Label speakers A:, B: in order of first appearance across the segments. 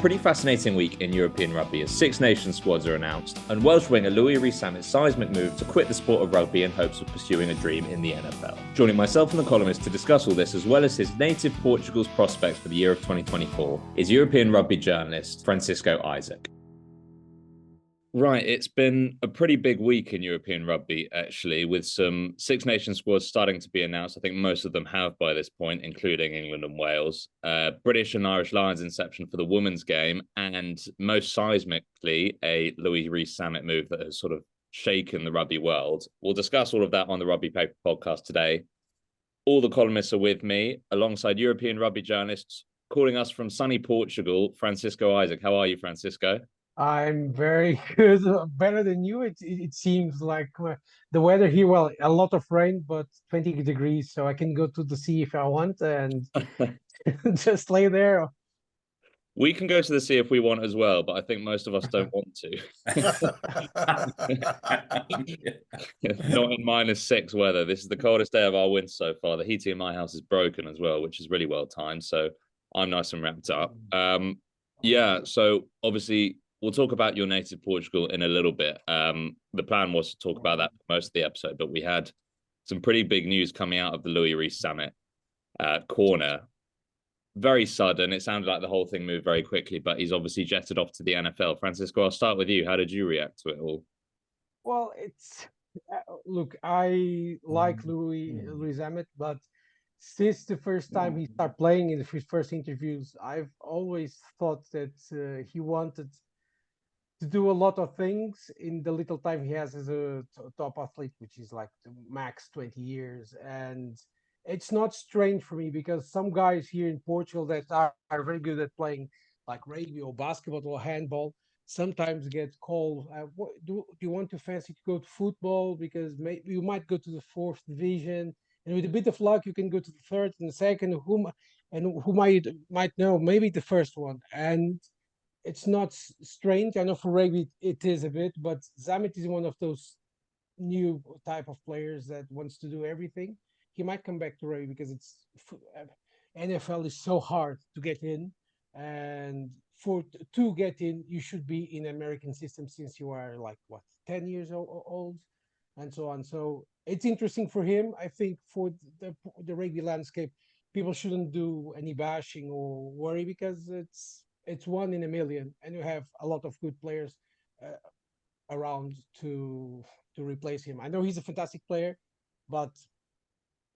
A: pretty fascinating week in European rugby as Six Nations squads are announced, and Welsh winger Louis Rees-Zammit's seismic move to quit the sport of rugby in hopes of pursuing a dream in the NFL. Joining myself and the columnist to discuss all this, as well as his native Portugal's prospects for the year of 2024, is European rugby journalist Francisco Isaac. Right, it's been a pretty big week in European rugby, actually, with some Six Nations squads starting to be announced. I think most of them have by this point, including England and Wales. British and Irish Lions inception for the women's game, and most seismically, a Louis Rees-Zammit move that has sort of shaken the rugby world. We'll discuss all of that on the Rugby Paper podcast today. All the columnists are with me, alongside European rugby journalists, calling us from sunny Portugal, Francisco Isaac. How are you, Francisco?
B: I'm very good, better than you. It seems like the weather here, well, a lot of rain, but 20 degrees, so I can go to the sea if I want and just lay there.
A: We can go to the sea if we want as well, but I think most of us don't want to. Not in -6 weather. This is the coldest day of our winter so far. The heating in my house is broken as well, which is really well timed, so I'm nice and wrapped up. So obviously we'll talk about your native Portugal in a little bit. The plan was to talk about that for most of the episode, but we had some pretty big news coming out of the Louis Rees-Zammit corner. Very sudden. It sounded like the whole thing moved very quickly, but he's obviously jetted off to the NFL. Francisco, I'll start with you. How did you react to it all?
B: Well, look, I like Louis Rees-Zammit, but since the first time he started playing in his first interviews, I've always thought that he wanted to do a lot of things in the little time he has as a top athlete, which is like the max 20 years. And it's not strange for me because some guys here in Portugal that are very good at playing like rugby or basketball or handball sometimes get called, do you want to fancy to go to football? Because maybe you might go to the fourth division. And with a bit of luck, you can go to the third and the second, who might know, maybe the first one. And it's not strange. I know for rugby it is a bit, but Zammit is one of those new type of players that wants to do everything. He might come back to rugby because NFL is so hard to get in, and to get in, you should be in American system since you are like what 10 years old, and so on. So it's interesting for him. I think for the rugby landscape, people shouldn't do any bashing or worry because it's one in a million, and you have a lot of good players around to replace him. I know he's a fantastic player, but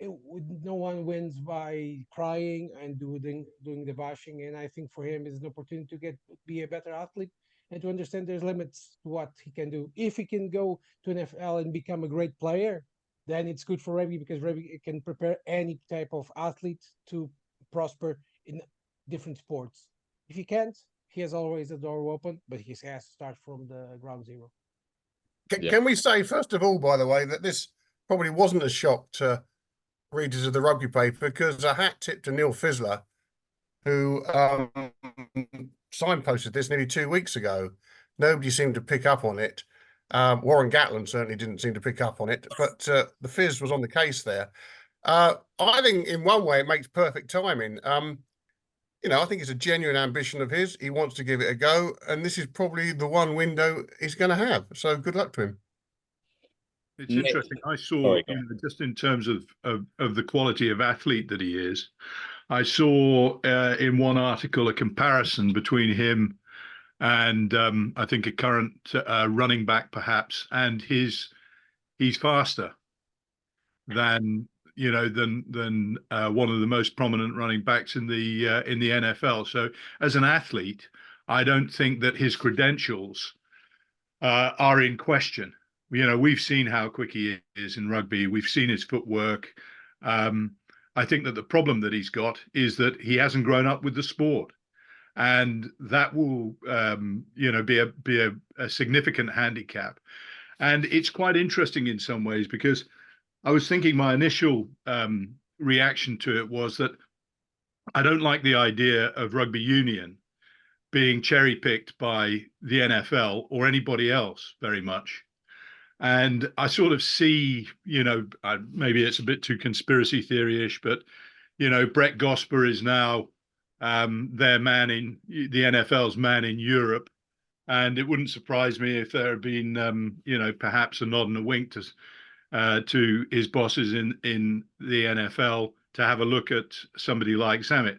B: no one wins by crying and doing the bashing. And I think for him, it's an opportunity to be a better athlete and to understand there's limits to what he can do. If he can go to NFL and become a great player, then it's good for rugby because rugby can prepare any type of athlete to prosper in different sports. If he can't, he has always a door open, but he has to start from the ground zero.
C: Can we say, first of all, by the way, that this probably wasn't a shock to readers of the Rugby Paper because a hat tip to Neil Fizzler, who signposted this nearly 2 weeks ago. Nobody seemed to pick up on it. Warren Gatland certainly didn't seem to pick up on it, but the Fizz was on the case there. I think in one way it makes perfect timing. I think it's a genuine ambition of his. He wants to give it a go, and this is probably the one window he's going to have. So good luck to him.
D: It's interesting. I saw, just in terms of the quality of athlete that he is, I saw in one article a comparison between him and I think a current running back, perhaps, and he's faster than one of the most prominent running backs in the NFL. So as an athlete, I don't think that his credentials are in question. We've seen how quick he is in rugby. We've seen his footwork. I think that the problem that he's got is that he hasn't grown up with the sport, and that will, be a significant handicap. And it's quite interesting in some ways because I was thinking my initial reaction to it was that I don't like the idea of rugby union being cherry-picked by the NFL or anybody else very much. And I sort of see, maybe it's a bit too conspiracy theory-ish, but, Brett Gosper is now their man in the NFL's man in Europe. And it wouldn't surprise me if there had been, perhaps a nod and a wink to his bosses in the NFL to have a look at somebody like Zammit.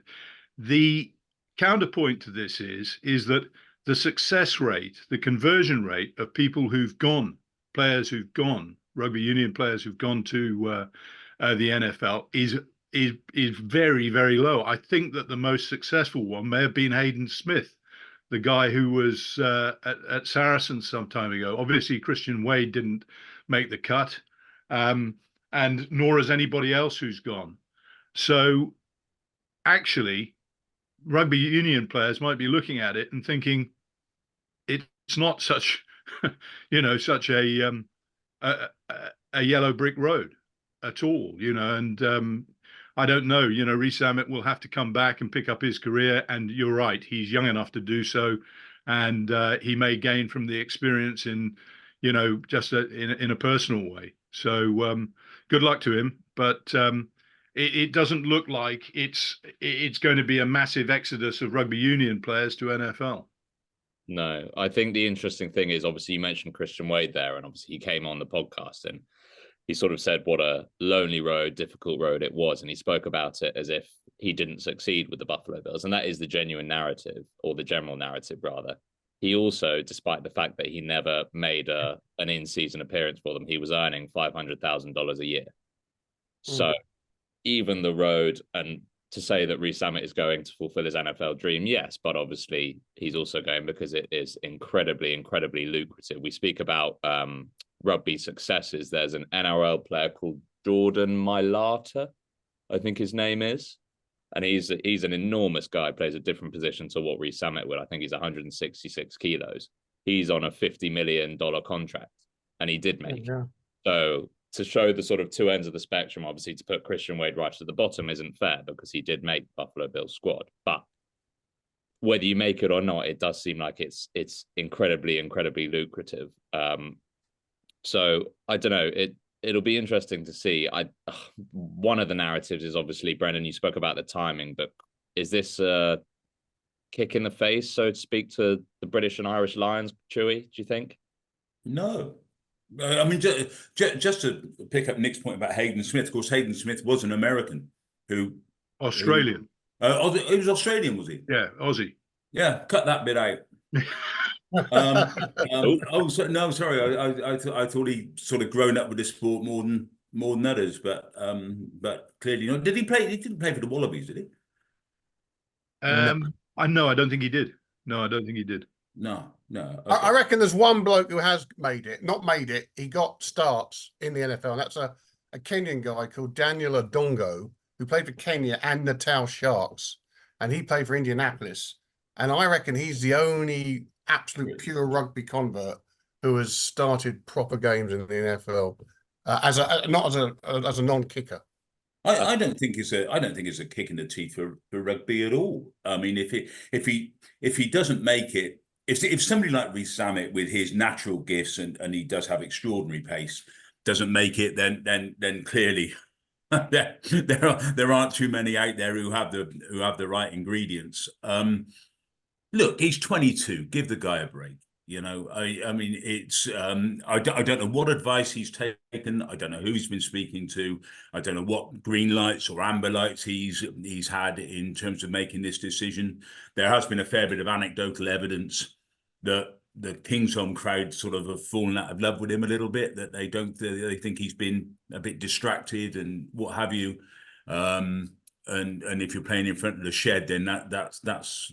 D: The counterpoint to this is that the success rate, the conversion rate of people players who've gone, rugby union players who've gone to the NFL is very, very low. I think that the most successful one may have been Hayden Smith, the guy who was at Saracens some time ago. Obviously, Christian Wade didn't make the cut, and nor has anybody else who's gone. So actually, rugby union players might be looking at it and thinking it's not such, such a yellow brick road at all, and I don't know, Rees-Zammit will have to come back and pick up his career. And you're right, he's young enough to do so. And he may gain from the experience in, just in a personal way. So good luck to him. But it doesn't look like it's going to be a massive exodus of rugby union players to NFL.
A: No, I think the interesting thing is, obviously, you mentioned Christian Wade there, and obviously he came on the podcast and he sort of said what a lonely road, difficult road it was. And he spoke about it as if he didn't succeed with the Buffalo Bills. And that is the genuine narrative, or the general narrative, rather. He also, despite the fact that he never made an in-season appearance for them, he was earning $500,000 a year. So even the road, and to say that Rees-Zammit is going to fulfill his NFL dream, yes, but obviously he's also going because it is incredibly, incredibly lucrative. We speak about rugby successes. There's an NRL player called Jordan Mailata, I think his name is, and he's an enormous guy, plays a different position to what Rees-Zammit would. I think he's 166 kilos. He's on a $50 million contract, and he did make it. So to show the sort of two ends of the spectrum, obviously to put Christian Wade right at the bottom isn't fair, because he did make Buffalo Bills squad. But whether you make it or not, it does seem like it's incredibly, incredibly lucrative. So I don't know. It'll be interesting to see. One of the narratives is, obviously, Brendan, you spoke about the timing, but is this a kick in the face, so to speak, to the British and Irish Lions, Chewy, do you think?
E: No. I mean, just to pick up Nick's point about Hayden Smith, of course, Hayden Smith was an American
D: Australian.
E: He was Australian, was he?
D: Yeah, Aussie.
E: Yeah, cut that bit out. No, sorry. I thought he sort of grown up with the sport more than others, but clearly not. Did he play? He didn't play for the Wallabies, did he?
D: No, I don't think he did. No, I don't think he did.
E: No. Okay.
C: I reckon there's one bloke who has not made it. He got starts in the NFL. And that's a Kenyan guy called Daniel Adongo, who played for Kenya and Natal Sharks, and he played for Indianapolis. And I reckon he's the only absolute pure rugby convert who has started proper games in the NFL not as a non-kicker.
E: I don't think it's a kick in the teeth for rugby at all. I mean, if he doesn't make it, if somebody like Rees-Zammit with his natural gifts and he does have extraordinary pace doesn't make it, then clearly there aren't too many out there who have the right ingredients. Look, he's 22. Give the guy a break. I mean, it's I don't know what advice he's taken. I don't know who he's been speaking to. I don't know what green lights or amber lights he's had in terms of making this decision. There has been a fair bit of anecdotal evidence that the Kingsholm crowd sort of have fallen out of love with him a little bit, that they think he's been a bit distracted and what have you. And if you're playing in front of the shed, then that's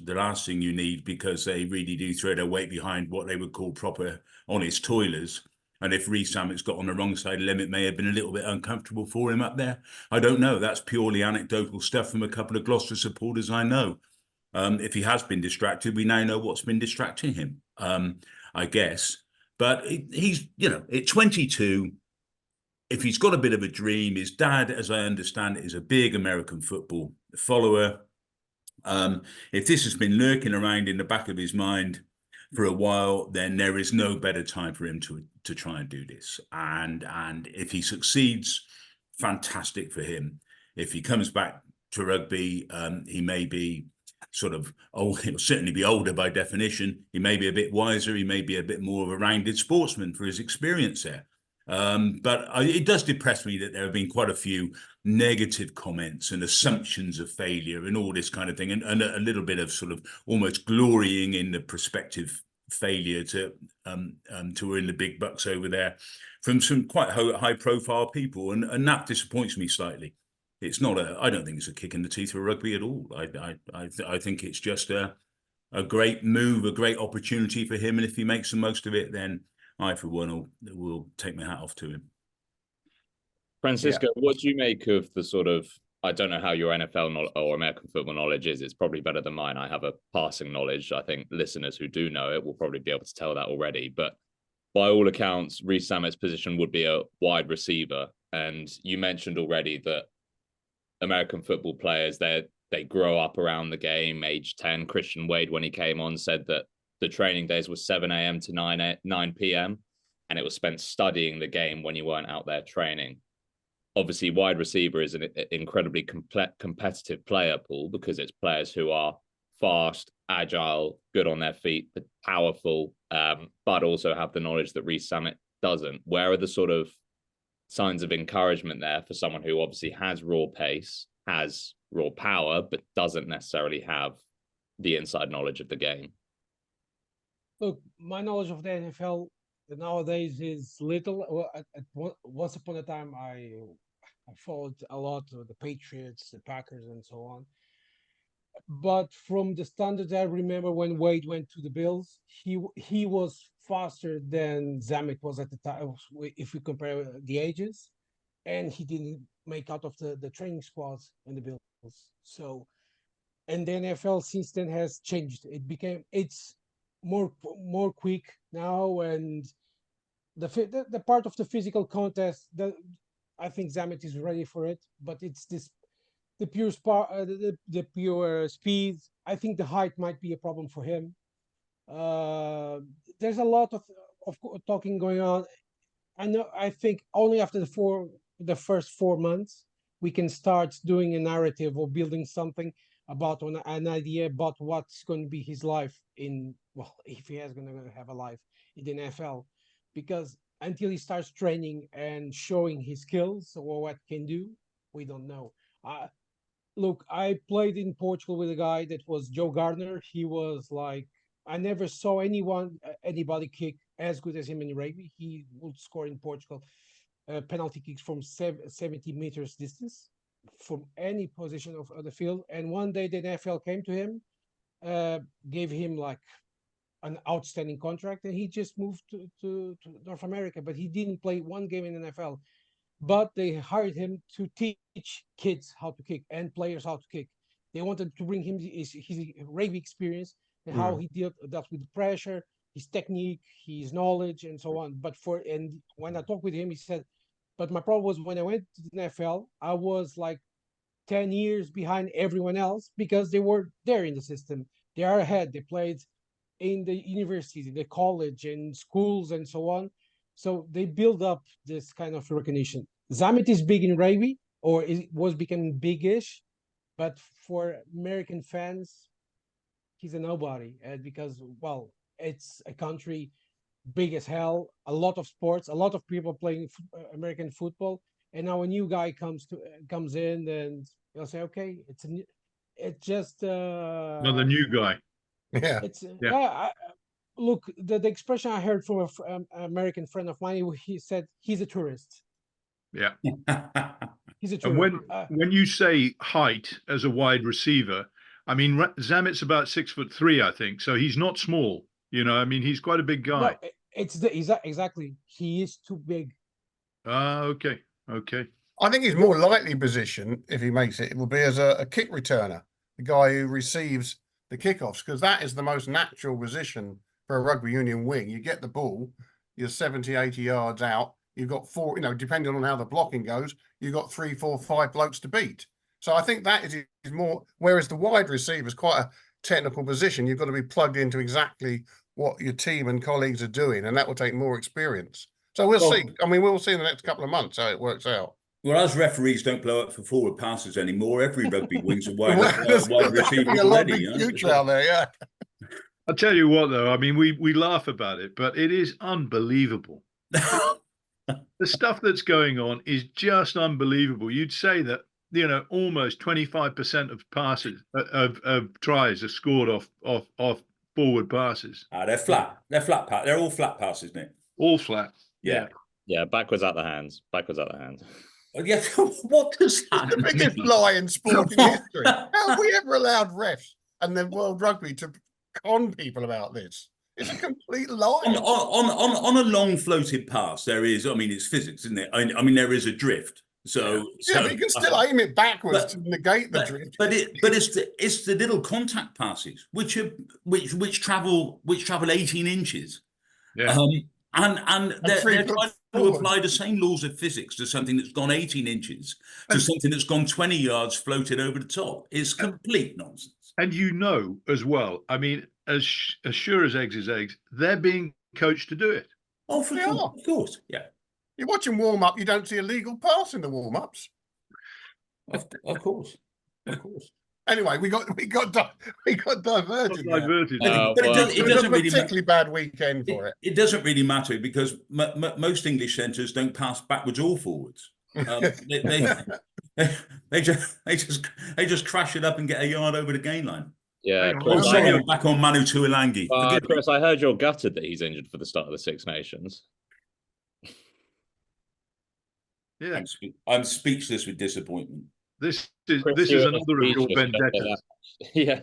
E: the last thing you need, because they really do throw their weight behind what they would call proper honest toilers. And if Rees-Zammit's got on the wrong side of the limit, it may have been a little bit uncomfortable for him up there. I don't know. That's purely anecdotal stuff from a couple of Gloucester supporters I know. If he has been distracted, we now know what's been distracting him, I guess. But he's, at 22, if he's got a bit of a dream, his dad, as I understand it, is a big American football follower. If this has been lurking around in the back of his mind for a while, then there is no better time for him to try and do this. And if he succeeds, fantastic for him. If he comes back to rugby, he may be sort of old. He'll certainly be older by definition. He may be a bit wiser. He may be a bit more of a rounded sportsman for his experience there. But it does depress me that there have been quite a few negative comments and assumptions of failure and all this kind of thing, and a little bit of sort of almost glorying in the prospective failure to win the big bucks over there from some quite high profile people, and that disappoints me slightly. It's not I don't think it's a kick in the teeth for rugby at all. I think it's just a great move, a great opportunity for him, and if he makes the most of it, then I, for one, will take my hat off to him.
A: Francisco, what do you make of the sort of, I don't know how your NFL or American football knowledge is. It's probably better than mine. I have a passing knowledge. I think listeners who do know it will probably be able to tell that already. But by all accounts, Rees-Zammit's position would be a wide receiver. And you mentioned already that American football players, they grow up around the game, age 10. Christian Wade, when he came on, said that the training days were 7 a.m. to 9 p.m. and it was spent studying the game when you weren't out there training. Obviously, wide receiver is an incredibly competitive player pool because it's players who are fast, agile, good on their feet, powerful, but also have the knowledge that Rees-Zammit doesn't. Where are the sort of signs of encouragement there for someone who obviously has raw pace, has raw power, but doesn't necessarily have the inside knowledge of the game?
B: Look, my knowledge of the NFL nowadays is little. Once upon a time, I followed a lot of the Patriots, the Packers, and so on. But from the standards I remember when Wade went to the Bills, he was faster than Zammit was at the time, if we compare the ages, and he didn't make out of the training squads in the Bills. So, and the NFL since then has changed. It's more quick now, and the part of the physical contest that I think Zammit is ready for it, but it's the pure the pure speed. I think the height might be a problem for him. There's a lot of talking going on. I think only after the first 4 months we can start doing a narrative or building something about an idea about what's going to be his life if he is going to have a life in the NFL, because until he starts training and showing his skills or what he can do, we don't know. Look, I played in Portugal with a guy that was Joe Gardner. He was like, I never saw anybody kick as good as him in rugby. He would score in Portugal penalty kicks from 70 meters distance from any position of the field. And one day the NFL came to him, gave him like an outstanding contract, and he just moved to North America, but he didn't play one game in the NFL. But they hired him to teach kids how to kick and players how to kick. They wanted to bring him his rugby experience and how he dealt with pressure, his technique, his knowledge, and so on. And when I talked with him, he said, but my problem was when I went to the NFL, I was like 10 years behind everyone else because they were there in the system. They are ahead. They played in the universities, the college, and schools, and so on. So they build up this kind of recognition. Zammit is big in rugby, or it was becoming big-ish, but for American fans, he's a nobody because, well, it's a country big as hell, a lot of sports, a lot of people playing American football, and now a new guy comes in, and they'll say, okay, it's just
D: Another new guy.
C: Yeah.
B: Look, the expression I heard from an American friend of mine, he said he's a tourist.
D: Yeah.
B: He's a tourist.
D: And when you say height as a wide receiver, I mean, Zammit's about 6'3", I think. So he's not small. You know, I mean, he's quite a big guy.
B: No, exactly. He is too big.
D: Okay.
C: I think his more likely position, if he makes it, will be as a kick returner, the guy who receives the kickoffs, because that is the most natural position for a rugby union wing. You get the ball, you're 70, 80 yards out. You've got four, depending on how the blocking goes, you've got 3, 4, 5 blokes to beat. So I think that is more, whereas the wide receiver is quite a technical position. You've got to be plugged into exactly what your team and colleagues are doing, and that will take more experience. So we'll see. I mean, we'll see in the next couple of months how it works out.
E: Well, as referees don't blow up for forward passes anymore, every rugby wing's a wide
C: There's
E: receiver
C: definitely a lot
E: already.
C: of future out there, yeah.
D: I'll tell you what, though. I mean, we laugh about it, but it is unbelievable. The stuff that's going on is just unbelievable. You'd say that, almost 25% of passes of tries are scored off forward passes.
E: They're flat. They're all flat passes, Nick.
D: All flat.
E: Yeah.
A: Yeah, backwards out the hands. Backwards out the hands.
E: Yeah. What does that
C: The biggest
E: mean?
C: lie in sporting history. How have we ever allowed refs and then World Rugby to con people about this? It's a complete lie.
E: On a long floated pass, there is. I mean, it's physics, isn't it? I mean, there is a drift. So
C: but you can still aim it backwards to negate the drift.
E: But it's the little contact passes which travel 18 inches.
D: Yeah.
E: And they're trying to apply the same laws of physics to something that's gone 18 inches to something that's gone 20 yards floated over the top. It's complete nonsense.
D: And as well, I mean, as sure as eggs is eggs, they're being coached to do it.
E: Oh, of course, yeah.
C: You're watching warm up. You don't see a legal pass in the warm ups.
E: Of course.
C: Anyway, we got diverted.
E: But it doesn't really
C: particularly bad weekend for it.
E: It doesn't really matter because most English centres don't pass backwards or forwards. They just crash it up and get a yard over the gain line.
A: Yeah,
E: I'm sorry, I'm back on Manu Tuilangi.
A: Chris, I heard you're gutted that he's injured for the start of the Six Nations.
D: Yeah,
E: I'm speechless with disappointment.
D: This is another of your vendettas.
A: Yeah.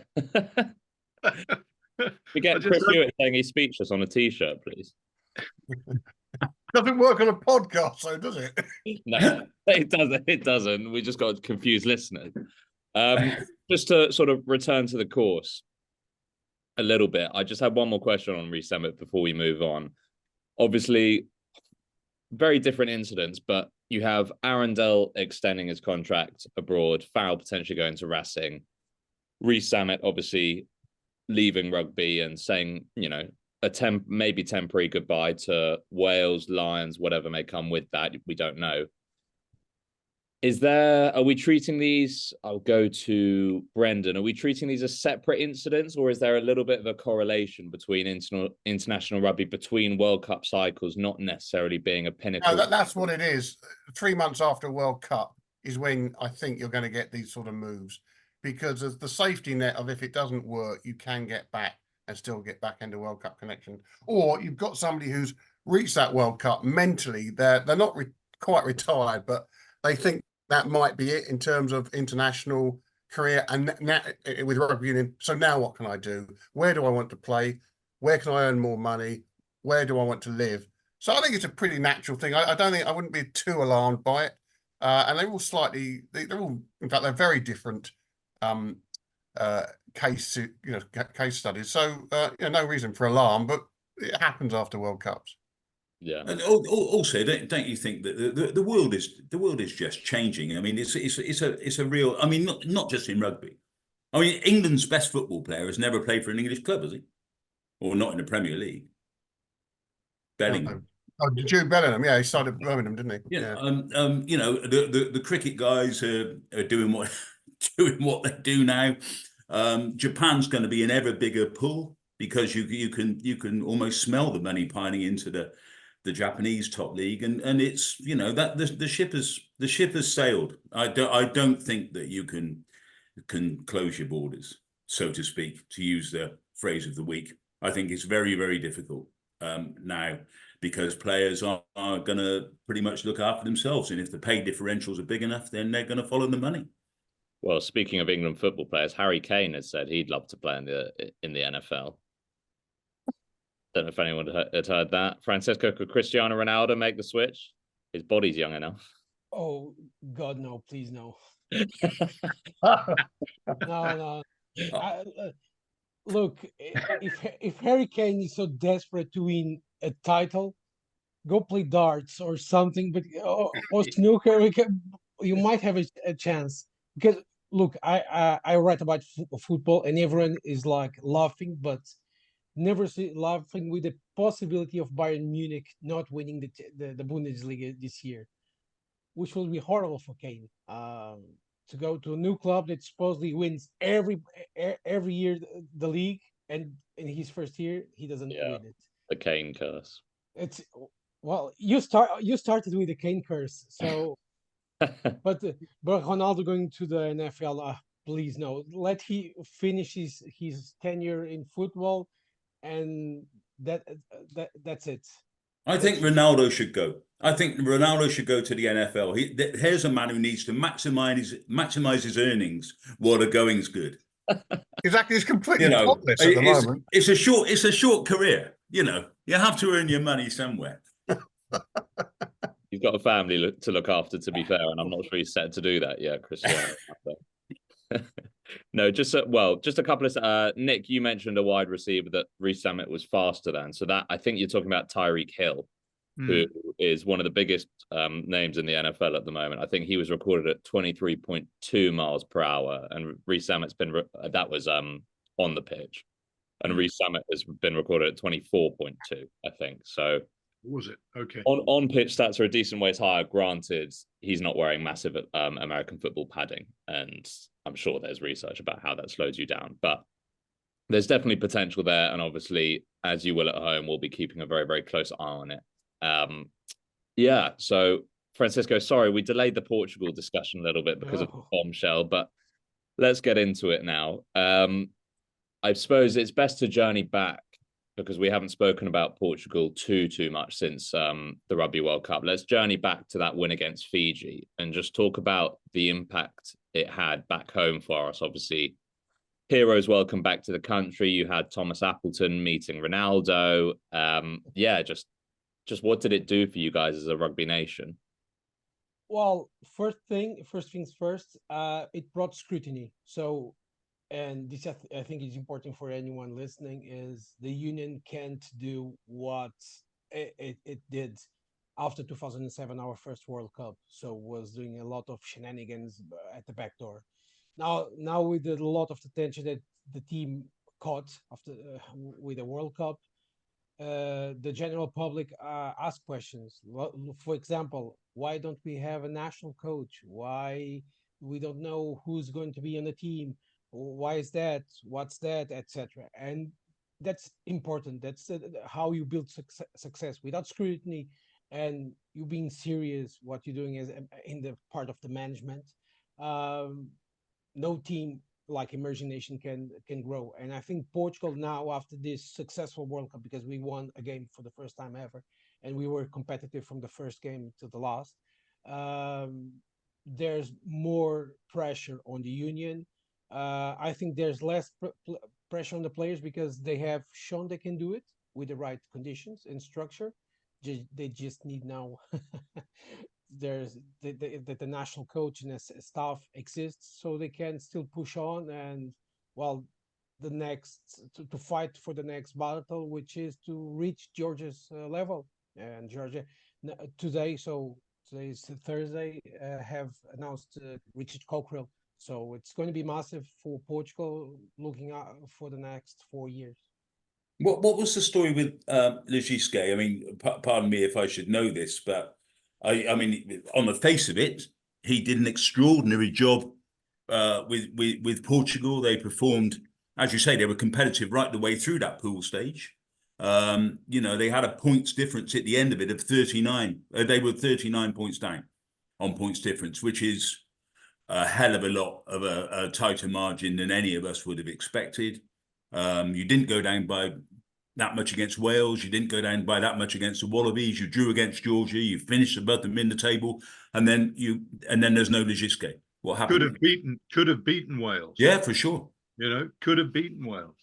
A: We get Chris Hewett saying he's speechless on a T-shirt, please.
C: Doesn't work on a podcast, though, does it?
A: No, it doesn't. It doesn't. We just got confused listeners. Just to sort of return to the course a little bit, I just had one more question on Rees-Zammit before we move on. Obviously, very different incidents, but you have Arundel extending his contract abroad, Farrell potentially going to Racing, Rees-Zammit obviously leaving rugby and saying, maybe temporary goodbye to Wales, Lions, whatever may come with that. We don't know. Are we treating these, I'll go to Brendan, are we treating these as separate incidents, or is there a little bit of a correlation between international rugby, between World Cup cycles, not necessarily being a pinnacle?
C: No, that's what it is. 3 months after World Cup is when I think you're going to get these sort of moves, because of the safety net of if it doesn't work, you can get back and still get back into World Cup connection. Or you've got somebody who's reached that World Cup mentally, they're not quite retired, but they think that might be it in terms of international career and now with rugby union. So now what can I do? Where do I want to play? Where can I earn more money? Where do I want to live? So I think it's a pretty natural thing. I wouldn't be too alarmed by it. And they're all in fact, they're very different case studies. So no reason for alarm, but it happens after World Cups.
A: Yeah,
E: and also, don't you think that the world is just changing? I mean, it's a real. I mean, not just in rugby. I mean, England's best football player has never played for an English club, has he? Or not in the Premier League. Bellingham.
C: Oh, Jude Bellingham, yeah, he started Birmingham, didn't he?
E: Yeah. The cricket guys are doing what they do now. Japan's going to be an ever bigger pull because you can almost smell the money piling into the Japanese top league, and it's that the ship has sailed. I don't think that you can close your borders, so to speak, to use the phrase of the week. I think it's very, very difficult now because players are going to pretty much look after themselves, and if the pay differentials are big enough, then they're going to follow the money.
A: Well, speaking of England football players, Harry Kane has said he'd love to play in the NFL. Don't know if anyone had heard that. Francesco, could Cristiano Ronaldo make the switch? His body's young enough.
B: Oh, God, no, please, no. No. Look, if Harry Kane is so desperate to win a title, go play darts or something, but or snooker, you might have a chance. Because, look, I write about football and everyone is like laughing, but never see laughing with the possibility of Bayern Munich not winning the Bundesliga this year. which will be horrible for Kane. To go to a new club that supposedly wins every year the league, and in his first year he doesn't win it.
A: The Kane curse.
B: It's well, you started with the Kane curse, so but Ronaldo going to the NFL, please no, let he finish his tenure in football, and that's it.
E: I think Ronaldo should go. I think Ronaldo should go to the NFL. Here's a man who needs to maximize his earnings while the going's good.
C: Exactly, it's completely pointless at the moment.
E: It's a short career. You know, you have to earn your money somewhere.
A: You've got a family to look after, to be fair, and I'm not sure he's set to do that yet, Cristiano. No, just a couple of Nick, you mentioned a wide receiver that Rees-Zammit was faster than. So that, I think you're talking about Tyreek Hill, who is one of the biggest names in the NFL at the moment. I think he was recorded at 23.2 miles per hour, and Rees-Zammit's been that was on the pitch, and Rees-Zammit has been recorded at 24.2, I think. So
D: was it okay?
A: On pitch stats are a decent ways higher. Granted, he's not wearing massive American football padding, and I'm sure there's research about how that slows you down, but there's definitely potential there. And obviously, as you will at home, we'll be keeping a very, very close eye on it. Yeah. So Francisco, sorry, we delayed the Portugal discussion a little bit because of the bombshell, but let's get into it now. I suppose it's best to journey back, because we haven't spoken about Portugal too much since the Rugby World Cup. Let's journey back to that win against Fiji and just talk about the impact it had back home for us. Obviously, heroes welcome back to the country. You had Thomas Appleton meeting Ronaldo. Just what did it do for you guys as a rugby nation?
B: Well, first things first, it brought scrutiny. So, and this I think is important for anyone listening, is the union can't do what it did after 2007, our first World Cup. So was doing a lot of shenanigans at the back door. Now with a lot of the tension that the team caught after with the World Cup, the general public ask questions. For example, why don't we have a national coach? Why we don't know who's going to be on the team? Why is that? What's that? Etc. And that's important. That's how you build success without scrutiny, and you being serious what you're doing as in the part of the management. No team like emerging nation can grow. And I think Portugal now, after this successful World Cup, because we won a game for the first time ever, and we were competitive from the first game to the last, there's more pressure on the union. I think there's less pressure on the players because they have shown they can do it with the right conditions and structure. They just need now there's the national coach and staff exists, so they can still push on and the next to fight for the next battle, which is to reach Georgia's level. And Georgia today, so today's Thursday, have announced Richard Cockrell. So it's going to be massive for Portugal, looking out for the next 4 years.
E: What was the story with Legiske? I mean, pardon me if I should know this, but I mean, on the face of it, he did an extraordinary job with Portugal. They performed, as you say, they were competitive right the way through that pool stage. They had a points difference at the end of it of 39. They were 39 points down on points difference, which is a hell of a lot of a tighter margin than any of us would have expected. You didn't go down by that much against Wales. You didn't go down by that much against the Wallabies. You drew against Georgia. You finished above them in the table, and then there's no Legiske. What happened?
D: Could have beaten Wales.
E: Yeah, for sure.
D: Could have beaten Wales.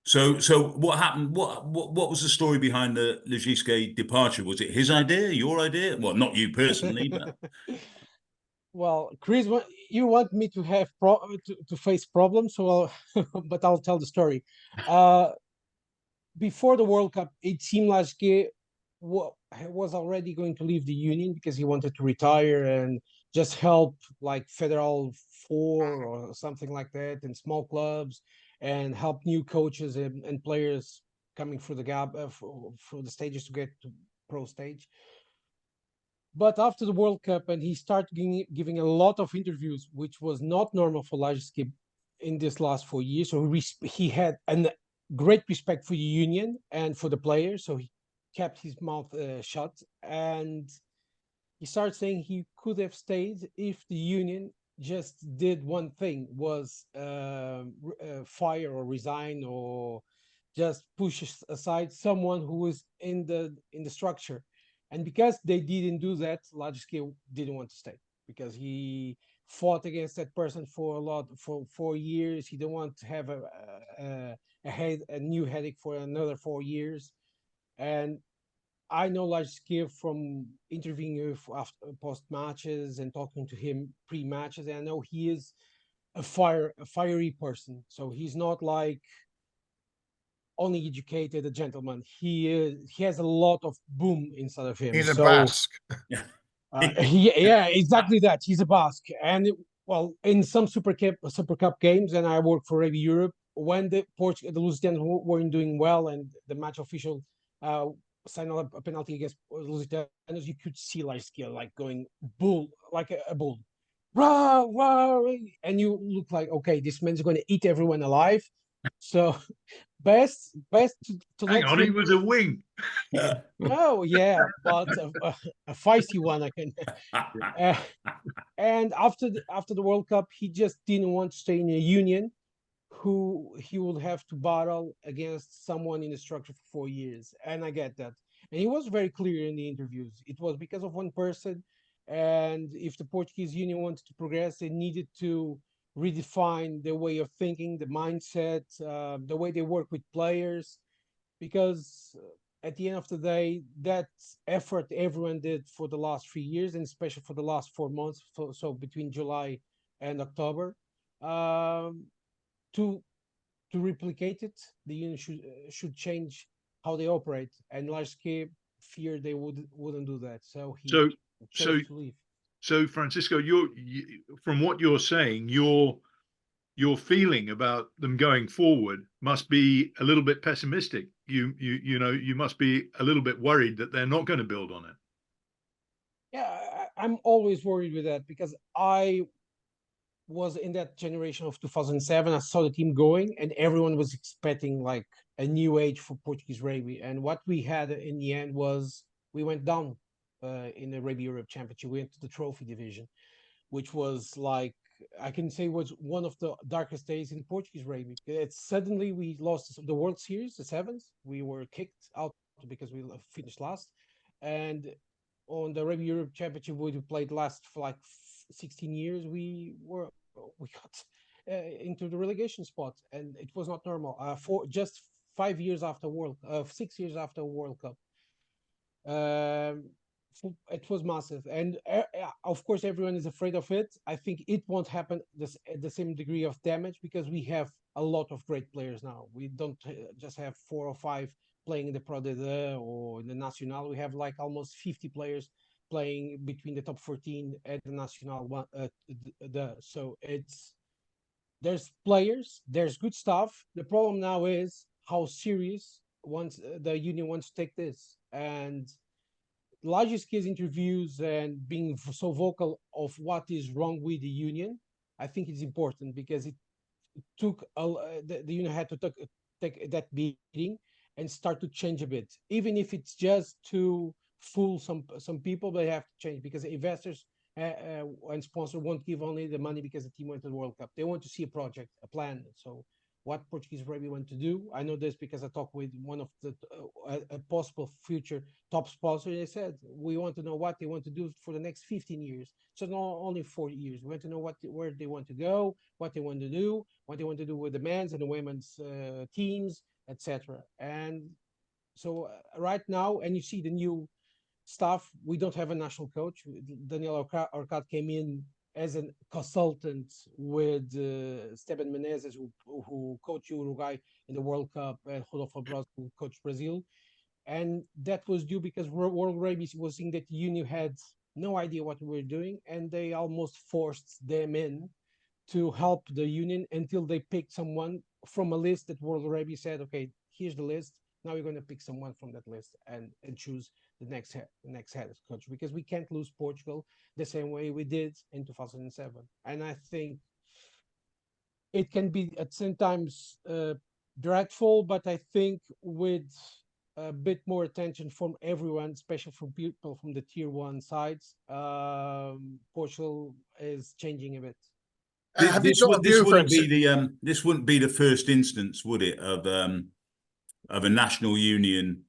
E: So what happened? What was the story behind the Legiske departure? Was it his idea? Your idea? Well, not you personally, but.
B: Well, Chris, you want me to have to face problems, so but I'll tell the story. Before the World Cup, it seemed like he was already going to leave the union because he wanted to retire and just help like Federal 4 or something like that in small clubs and help new coaches and players coming through the gap through the stages to get to pro stage. But after the World Cup, and he started giving a lot of interviews, which was not normal for Lajski in this last 4 years. So he had a great respect for the union and for the players. So he kept his mouth shut, and he started saying he could have stayed if the union just did one thing, was fire or resign or just push aside someone who was in the structure. And because they didn't do that, Lajski didn't want to stay, because he fought against that person for 4 years. He didn't want to have a new headache for another 4 years. And I know Lajski from interviewing him after post matches and talking to him pre-matches. And I know he is a fiery person. So he's not like only educated, a gentleman. He has a lot of boom inside of him.
C: He's a
B: so,
C: Basque.
B: yeah, exactly that. He's a Basque, and well, in some Super Cup games, and I work for Rugby Europe, when the Lusitanos weren't doing well, and the match official signed a penalty against Lusitanos, you could see Lajski like going bull, like a bull, rah, rah, and you look like, okay, this man's going to eat everyone alive. So best to
D: Hang
B: let
D: on,
B: him.
D: he was a wing.
B: Oh yeah, but a feisty one, I can. And after the World Cup, he just didn't want to stay in a union who he would have to battle against someone in the structure for 4 years. And I get that. And he was very clear in the interviews. It was because of one person. And if the Portuguese union wanted to progress, they needed to redefine their way of thinking, the mindset, the way they work with players. Because at the end of the day, that effort everyone did for the last 3 years, and especially for the last 4 months, so between July and October, to replicate it, the union should change how they operate. And Lajski feared they wouldn't do that, so he
D: So,
B: chose to leave.
D: So Francisco, from what you're saying, your feeling about them going forward must be a little bit pessimistic. You must be a little bit worried that they're not going to build on it.
B: Yeah, I'm always worried with that, because I was in that generation of 2007. I saw the team going, and everyone was expecting like a new age for Portuguese rugby. And what we had in the end was we went down in the Rugby Europe Championship. We went to the trophy division, which was like, I can say, was one of the darkest days in Portuguese rugby. It's suddenly we lost the World Series, the sevens. We were kicked out because we finished last, and on the Rugby Europe Championship, we played last for like 16 years. We got into the relegation spot, and it was not normal. For just 5 years after 6 years after World Cup. It was massive, and of course everyone is afraid of it. I think it won't happen at the same degree of damage, because we have a lot of great players now. We don't just have 4 or 5 playing in the Pro D2 or in the Nacional. We have like almost 50 players playing between the top 14 and the Nacional one. So there's players, there's good stuff. The problem now is how serious once the union wants to take this. And Lajski's interviews and being so vocal of what is wrong with the union, I think it's important, because it took the union had to take that meeting and start to change a bit, even if it's just to fool some people. They have to change, because investors and sponsors won't give only the money because the team went to the World Cup. They want to see a project, a plan. So what Portuguese rugby want to do, I know this because I talked with one of the a possible future top sponsor. They said, we want to know what they want to do for the next 15 years. So not only 4 years. We want to know where they want to go, what they want to do, what they want to do with the men's and the women's teams, etc. And so right now, and you see the new staff, we don't have a national coach. Daniel Orcad came in as a consultant with Esteban Menezes, who coached Uruguay in the World Cup, and Rodolfo Bros, who coached Brazil. And that was due because World Rugby was seeing that the union had no idea what we were doing, and they almost forced them in to help the union until they picked someone from a list that World Rugby said, okay, here's the list. Now we're going to pick someone from that list and choose the next head of coach, because we can't lose Portugal the same way we did in 2007. And I think it can be at some times dreadful, but I think with a bit more attention from everyone, especially from people from the tier one sides, Portugal is changing a bit.
C: Have you got a view, Francis?
E: This wouldn't be the first instance, would it, of a national union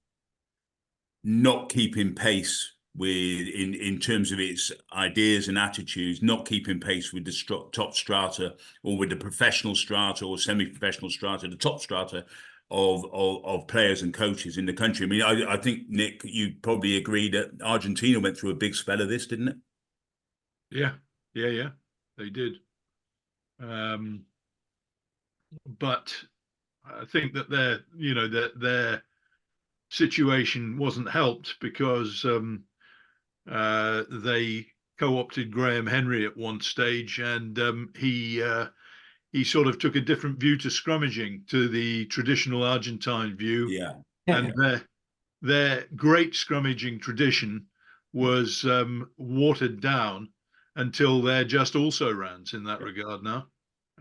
E: not keeping pace with in terms of its ideas and attitudes, not keeping pace with the top strata or with the professional strata or semi-professional strata, the top strata of players and coaches in the country. I mean, I think, Nick, you probably agree that Argentina went through a big spell of this, didn't it?
D: Yeah, they did. But I think that their situation wasn't helped because they co-opted Graham Henry at one stage, and he sort of took a different view to scrummaging, to the traditional Argentine view.
E: Yeah.
D: And their great scrummaging tradition was watered down until they're just also rans in that regard now.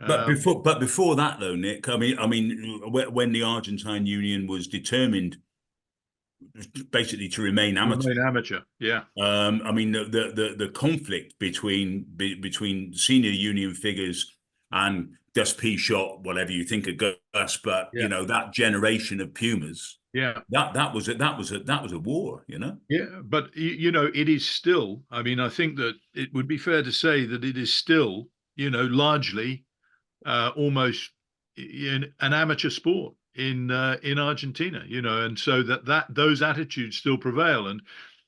E: But before that, though, Nick, I mean, when the Argentine Union was determined basically to remain amateur.
D: Yeah.
E: I mean, the conflict between senior union figures and Gus Pichot, whatever you think of Gus, but
D: Yeah.
E: That generation of Pumas.
D: Yeah.
E: That was a war,
D: Yeah, but it is still. I mean, I think that it would be fair to say that it is still, largely almost an amateur sport in Argentina, and so that those attitudes still prevail. And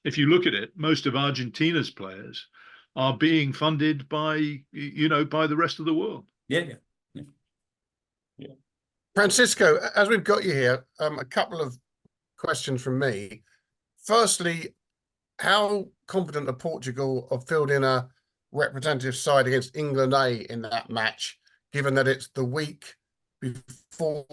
D: if you look at it, most of Argentina's players are being funded by the rest of the world.
E: Yeah.
C: Francisco, as we've got you here, a couple of questions from me. Firstly, how confident are Portugal of fielding a representative side against England A in that match, given that it's the week before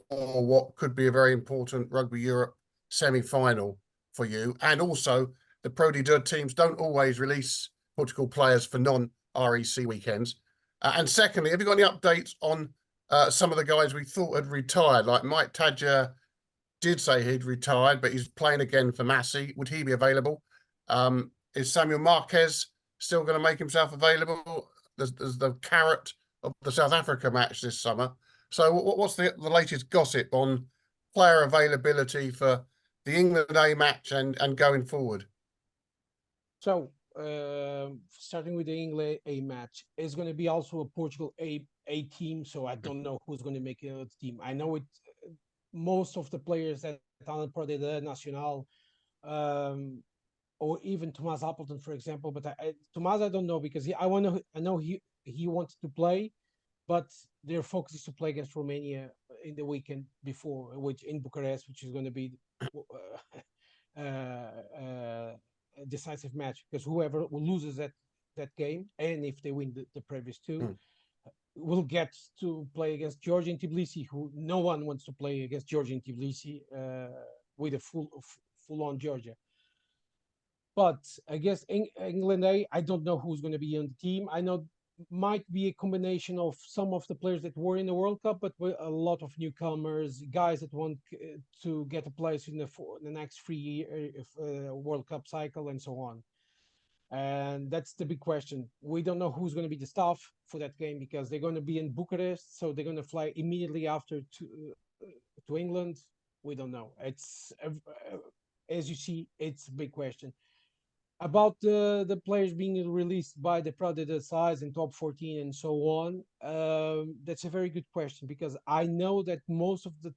C: what could be a very important Rugby Europe semi-final for you? And also, the Pro D2 teams don't always release Portugal players for non-REC weekends. And secondly, have you got any updates on some of the guys we thought had retired? Like Mike Tadger did say he'd retired, but he's playing again for Massey. Would he be available? Is Samuel Marquez still going to make himself available? There's the carrot of the South Africa match this summer. So what's the latest gossip on player availability for the England A match and going forward?
B: So starting with the England A match, it's going to be also a Portugal A team. So I don't know who's going to make the team. I know it. Most of the players that are Pro D2 Nacional, or even Tomás Appleton, for example. But Tomás, I don't know, because I know he wanted to play, but their focus is to play against Romania in the weekend before, which in Bucharest, which is going to be a decisive match, because whoever loses that game, and if they win the previous two, will get to play against Georgian Tbilisi, who no one wants to play against Georgian Tbilisi with a full-on Georgia. But I guess England A, I don't know who's going to be on the team. I know might be a combination of some of the players that were in the World Cup, but with a lot of newcomers, guys that want to get a place in the next 3 year World Cup cycle and so on. And that's the big question. We don't know who's going to be the staff for that game, because they're going to be in Bucharest, so they're going to fly immediately after to England. We don't know. It's as you see, it's a big question. About the players being released by the Pro D2 size in top 14 and so on, that's a very good question, because I know that most of the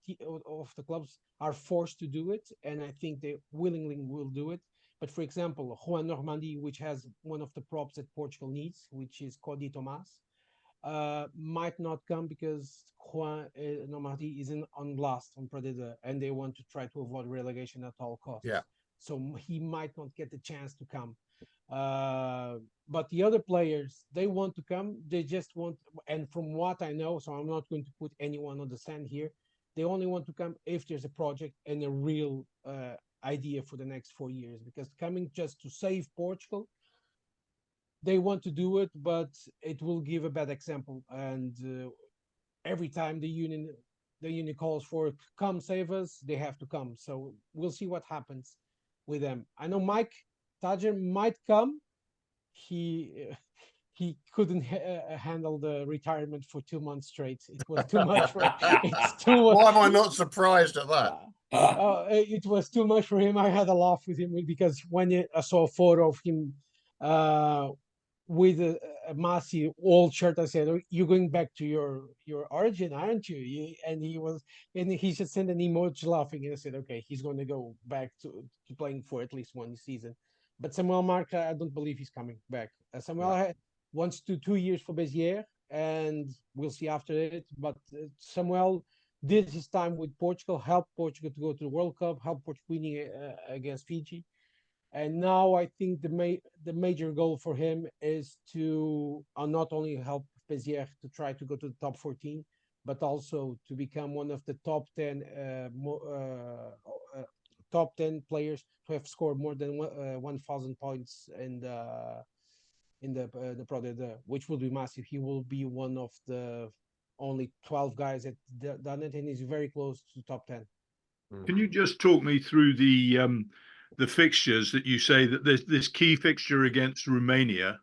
B: clubs are forced to do it, and I think they willingly will do it. But for example, Juan Normandy, which has one of the props that Portugal needs, which is Cody Tomás, might not come because Juan Normandy is on blast on Pro D2, and they want to try to avoid relegation at all costs.
C: Yeah.
B: So he might not get the chance to come. But the other players, they want to come. They just want, and from what I know, so I'm not going to put anyone on the stand here, they only want to come if there's a project and a real idea for the next 4 years, because coming just to save Portugal, they want to do it, but it will give a bad example. And every time the union calls for come save us, they have to come. So we'll see what happens with them. I know Mike Tadger might come. He couldn't handle the retirement for 2 months straight. It was too much for him. It's too much.
C: Why am I not surprised at that?
B: It was too much for him. I had a laugh with him because when I saw a photo of him with a Massey old shirt, I said, "Oh, you're going back to your origin, aren't you?" And he just sent an emoji laughing, and I said, "Okay, he's going to go back to playing for at least one season." But Samuel Marca, I don't believe he's coming back. Samuel wants to 2 years for Bezier, and we'll see after it. But Samuel did his time with Portugal, helped Portugal to go to the World Cup, helped Portugal winning against Fiji. And now I think the major goal for him is to not only help Bezier to try to go to the top 14, but also to become one of the top 10 players to have scored more than 1,000 points in the Pro D2, which will be massive. He will be one of the only 12 guys that done it, and he's very close to top 10.
D: Can you just talk me through the fixtures that you say that this key fixture against Romania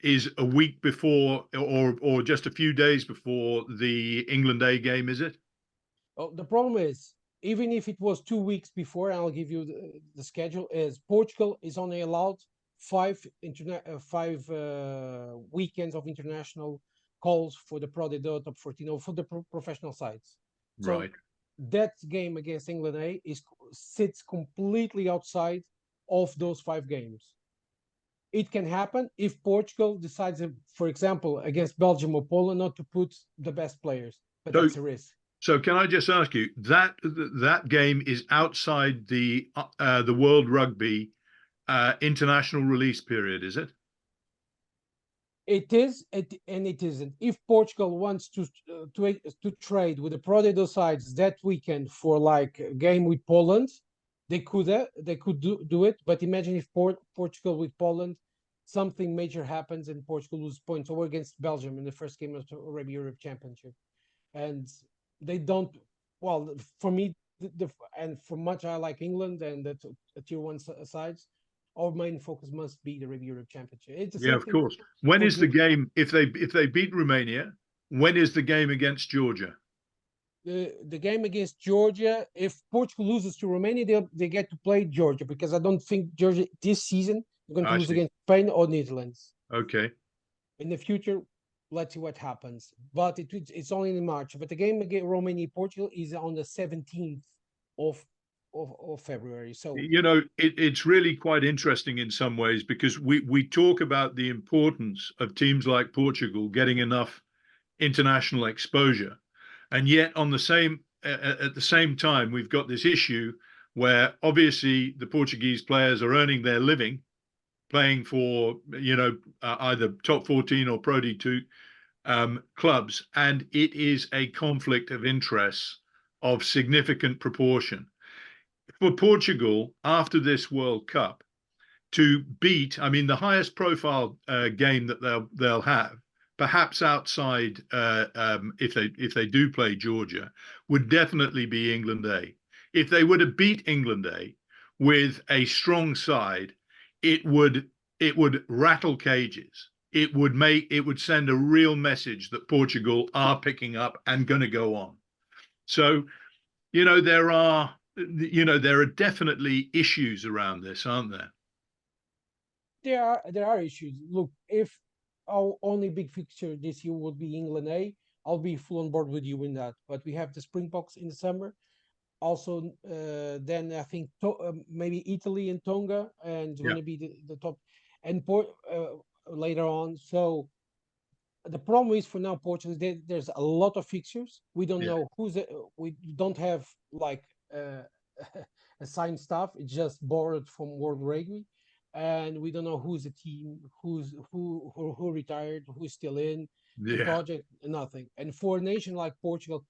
D: is a week before or just a few days before the England A game, is it?
B: Oh, the problem is, even if it was 2 weeks before, I'll give you the schedule, is Portugal is only allowed five weekends of international calls for the Pro D2 top 14 or for the professional sides. So
D: right.
B: That game against England A sits completely outside of those 5 games. It can happen if Portugal decides, for example, against Belgium or Poland, not to put the best players, but that's a risk.
D: So can I just ask you, that game is outside the World Rugby international release period, is it?
B: It is, and it isn't. If Portugal wants to trade with the Pro D2 sides that weekend for like a game with Poland, they could do it. But imagine if Portugal with Poland, something major happens and Portugal loses points, or against Belgium in the first game of the Rugby Europe Championship, and they don't. Well, for me, and for much I like England and the tier 1 sides, our main focus must be the Rugby Europe Championship. It's
D: of course. When is the game, if they beat Romania, when is the game against Georgia?
B: The game against Georgia, if Portugal loses to Romania, they get to play Georgia, because I don't think Georgia this season is going to lose against Spain or Netherlands.
D: Okay.
B: In the future, let's see what happens. But it's only in March. But the game against Romania-Portugal is on the 17th of February. So
D: it's really quite interesting in some ways, because we talk about the importance of teams like Portugal getting enough international exposure, and yet at the same time we've got this issue where obviously the Portuguese players are earning their living playing for either top 14 or Pro D2 clubs, and it is a conflict of interests of significant proportion. For Portugal, after this World Cup, to beat, I mean, the highest profile game that they'll have, perhaps outside, if they do play Georgia, would definitely be England A. If they were to beat England A with a strong side, it would rattle cages. It would send a real message that Portugal are picking up and going to go on. So, there are definitely issues around this, aren't there?
B: There are issues. Look, if our only big fixture this year would be England A, I'll be full on board with you in that. But we have the Springboks in the summer. Also, then I think maybe Italy and Tonga, and it's going to be the top, and later on. So the problem is for now, Portugal, there's a lot of fixtures. We don't know we don't have like assigned stuff. It's just borrowed from World Rugby. And we don't know who's the team, who retired, who's still in the project, nothing. And for a nation like Portugal,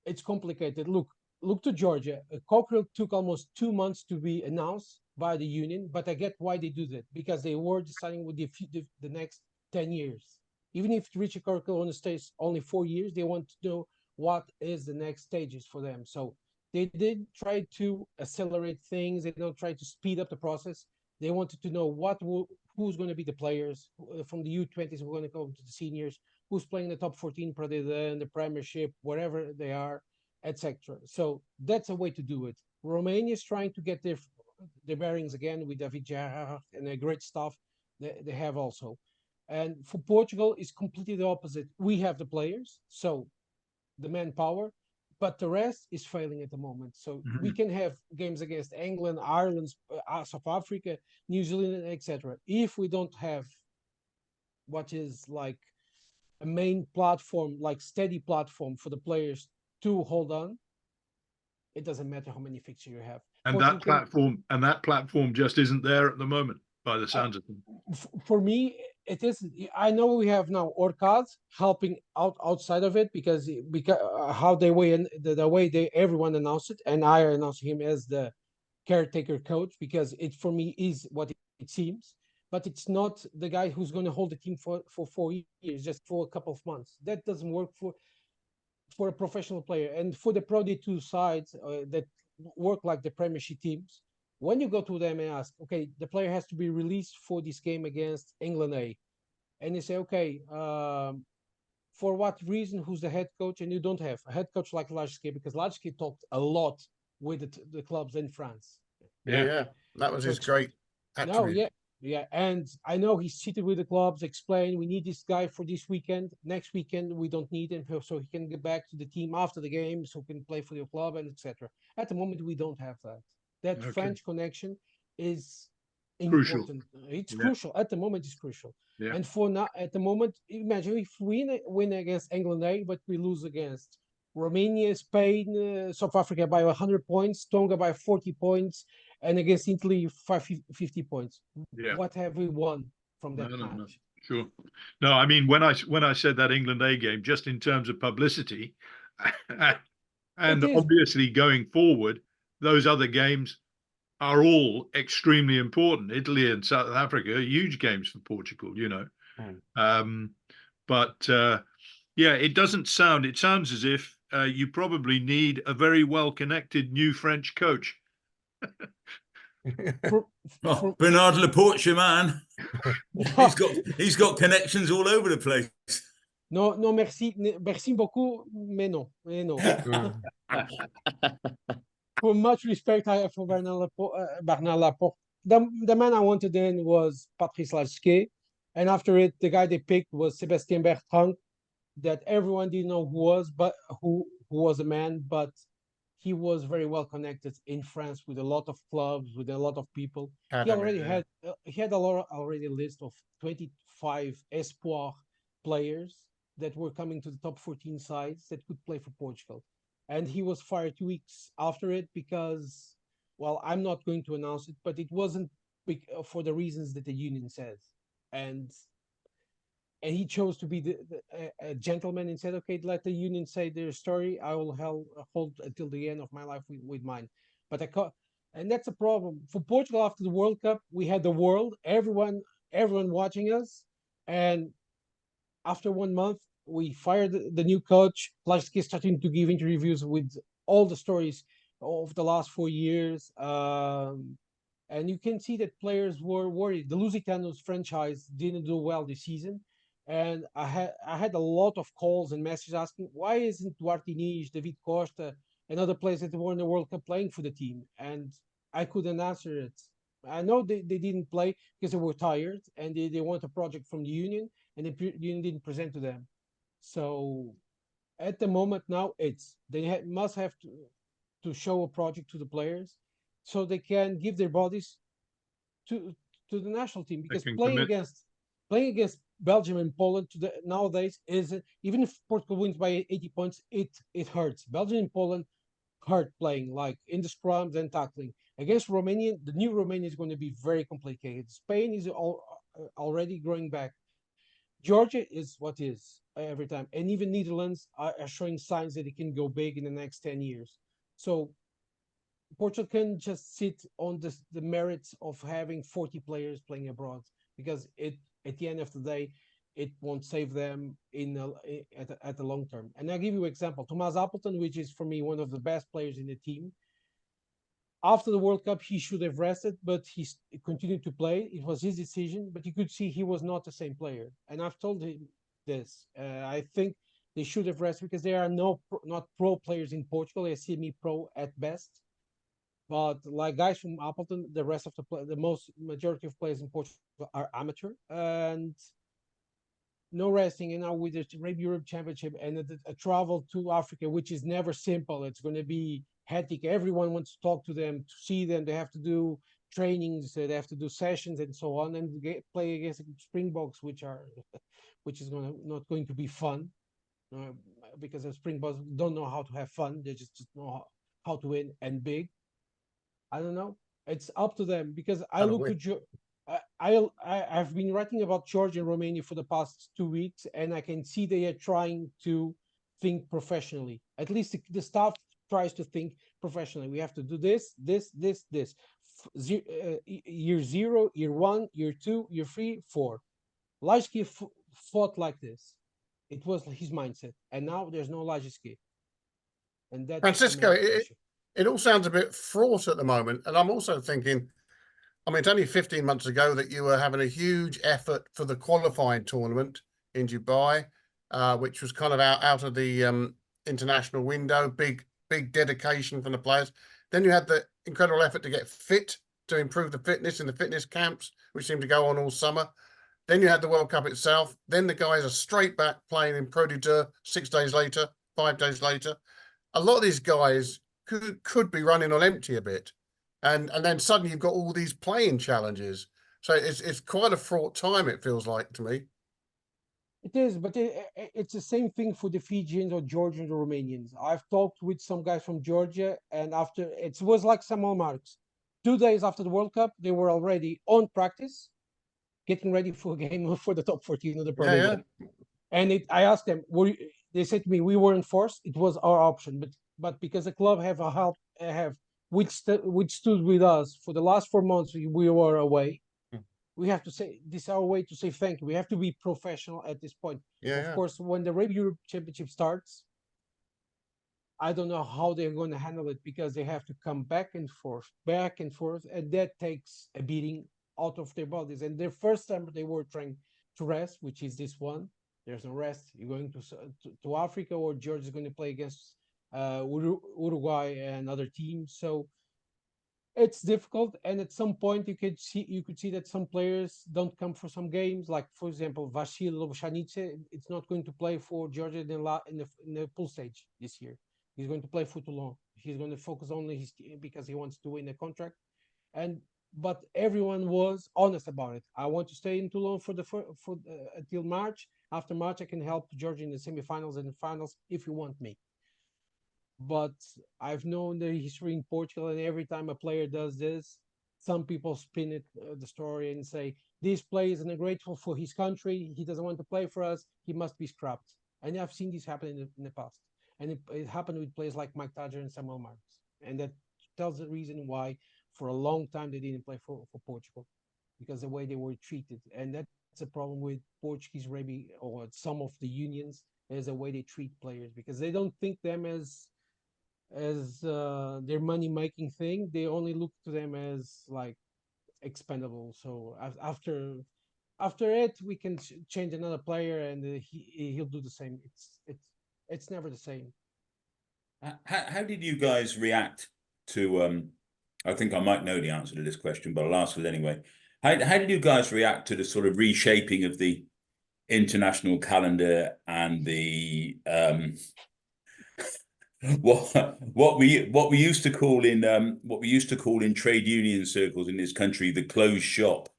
B: it's complicated. Look, look to Georgia. Cockerell took almost 2 months to be announced by the union, but I get why they do that, because they were deciding with the next 10 years. Even if Richard Cockerell only stays only 4 years, they want to know what is the next stages for them. So they did try to accelerate things. They don't try to speed up the process. They wanted to know who's going to be the players from the U20s who are going to come to the seniors, who's playing the top 14, probably in the Premiership, wherever they are, etc. So that's a way to do it. Romania is trying to get their bearings again with David Gerrard and the great stuff they have also. And for Portugal, it's completely the opposite. We have the players, so the manpower, but the rest is failing at the moment. So we can have games against England, Ireland, South Africa, New Zealand, etc. If we don't have what is like a main platform, like steady platform for the players to hold on, it doesn't matter how many fixtures you have.
D: And that platform just isn't there at the moment, by the sounds of things.
B: For me, it is. I know we have now Orcad helping outside of it because how they way and the way everyone announced it, and I announced him as the caretaker coach because it for me is what it seems. But it's not the guy who's going to hold the team for 4 years, just for a couple of months. That doesn't work for a professional player. And for the Pro D2 sides that work like the Premiership teams, when you go to them and ask, okay, the player has to be released for this game against England A, and you say, okay, for what reason? Who's the head coach? And you don't have a head coach like Lajski, because Lajski talked a lot with the clubs in France.
C: Yeah, that was his great attribute.
B: No, yeah, and I know he's seated with the clubs, explain we need this guy for this weekend. Next weekend we don't need him, so he can get back to the team after the game, so he can play for your club and etc. At the moment, we don't have that. That French connection is
D: crucial.
B: Important. It's crucial at the moment. It's crucial.
D: Yeah.
B: And for now, at the moment, imagine if we win against England A, but we lose against Romania, Spain, South Africa by 100 points, Tonga by 40 points, and against Italy 50 points.
D: Yeah.
B: What have we won from that match?
D: No. Sure. No, I mean when I said that England A game, just in terms of publicity, and obviously going forward, those other games are all extremely important. Italy and South Africa are huge games for Portugal, you know. Yeah, it sounds as if you probably need a very well-connected new French coach.
E: Bernard Laporte's your man. he's got connections all over the place.
B: No, merci beaucoup, mais non. For much respect I have for Bernard Laporte. The man I wanted in was Patrice Lajske, and after it, the guy they picked was Sébastien Bertrand, that everyone didn't know who was a man, but he was very well connected in France with a lot of clubs, with a lot of people. He had already a list of 25 espoir players that were coming to the top 14 sides that could play for Portugal. And he was fired 2 weeks after it because, well, I'm not going to announce it, but it wasn't for the reasons that the union says. And he chose to be a gentleman and said, okay, let the union say their story. I will hold until the end of my life with mine. But and that's a problem. For Portugal after the World Cup, we had the world, everyone watching us. And after 1 month, we fired the new coach. Lajski starting to give interviews with all the stories of the last 4 years. And you can see that players were worried. The Lusitanos franchise didn't do well this season. And I had a lot of calls and messages asking, why isn't Duarte Nis, David Costa, and other players that were in the World Cup playing for the team? And I couldn't answer it. I know they didn't play because they were tired and they want a project from the union, and the union didn't present to them. So at the moment now, they must have to show a project to the players so they can give their bodies to the national team, because playing against Belgium and Poland nowadays is, even if Portugal wins by 80 points, it hurts. Belgium and Poland hurt playing, like in the scrums and tackling. Against Romania, the new Romania is going to be very complicated. Spain is already growing back. Georgia is what is every time, and even Netherlands are showing signs that it can go big in the next 10 years. So Portugal can just sit on the merits of having 40 players playing abroad, because at the end of the day, it won't save them at the long term. And I'll give you an example. Thomas Appleton, which is for me one of the best players in the team, after the World Cup, he should have rested, but he continued to play. It was his decision, but you could see he was not the same player. And I've told him this. I think they should have rested because there are not pro players in Portugal. They see me pro at best. But like guys from Appleton, the rest of the majority of players in Portugal are amateur, and no resting. And now with the Rugby Europe Championship and a travel to Africa, which is never simple, it's going to be hectic. Everyone wants to talk to them, to see them. They have to do trainings, they have to do sessions, and so on, and play against Springboks, which is not going to be fun, because the Springboks don't know how to have fun. They just know how to win, and big. I don't know. It's up to them, because I look at I've been writing about Georgia and Romania for the past 2 weeks, and I can see they are trying to think professionally. At least the staff tries to think professionally. We have to do this. Year 0, year 1, year 2, year 3, 4. Lajski fought like this. It was his mindset, and now there's no Lajski. And that's
C: Francisco, it all sounds a bit fraught at the moment, and I'm also thinking, I mean, it's only 15 months ago that you were having a huge effort for the qualifying tournament in Dubai, which was kind of out of the international window, big dedication from the players. Then you had the incredible effort to get fit, to improve the fitness in the fitness camps, which seemed to go on all summer. Then you had the World Cup itself. Then the guys are straight back playing in Pro D2 6 days later, 5 days later. A lot of these guys could be running on empty a bit. And then suddenly you've got all these playing challenges. So it's quite a fraught time, it feels like to me.
B: It is, but it's the same thing for the Fijians or Georgians or Romanians. I've talked with some guys from Georgia, and after it was like Samuel Marks. 2 days after the World Cup, they were already on practice, getting ready for a game for the top 14 of the Pro League. And I asked them, they said to me, we weren't forced. It was our option, but because the club have withstood with us for the last 4 months, we were away. We have to say this is our way to say thank you. We have to be professional at this point. Of course, when the Rugby Europe Championship starts, I don't know how they're going to handle it, because they have to come back and forth, and that takes a beating out of their bodies. And their first time they were trying to rest, which is this one. There's no rest. You're going to Africa, or Georgia is going to play against Uruguay and other teams. So it's difficult, and at some point you could see that some players don't come for some games. Like for example, Vasil Lobshanice, it's not going to play for Georgia in the pool stage this year. He's going to play for Toulon. He's going to focus only his team because he wants to win a contract. But everyone was honest about it. I want to stay in Toulon until March. After March, I can help Georgia in the semifinals and the finals if you want me. But I've known the history in Portugal, and every time a player does this, some people spin it, the story, and say, this player is ungrateful for his country. He doesn't want to play for us. He must be scrapped. And I've seen this happen in the past. And it happened with players like Mike Tadger and Samuel Marks. And that tells the reason why for a long time they didn't play for Portugal, because the way they were treated. And that's a problem with Portuguese rugby, or some of the unions, is the way they treat players, because they don't think them as their money-making thing. They only look to them as like expendable. So after it, we can change another player, and he'll do the same. It's never the same.
E: How did you guys react to? I think I might know the answer to this question, but I'll ask it anyway. How did you guys react to the sort of reshaping of the international calendar and the what we used to call in trade union circles in this country the closed shop,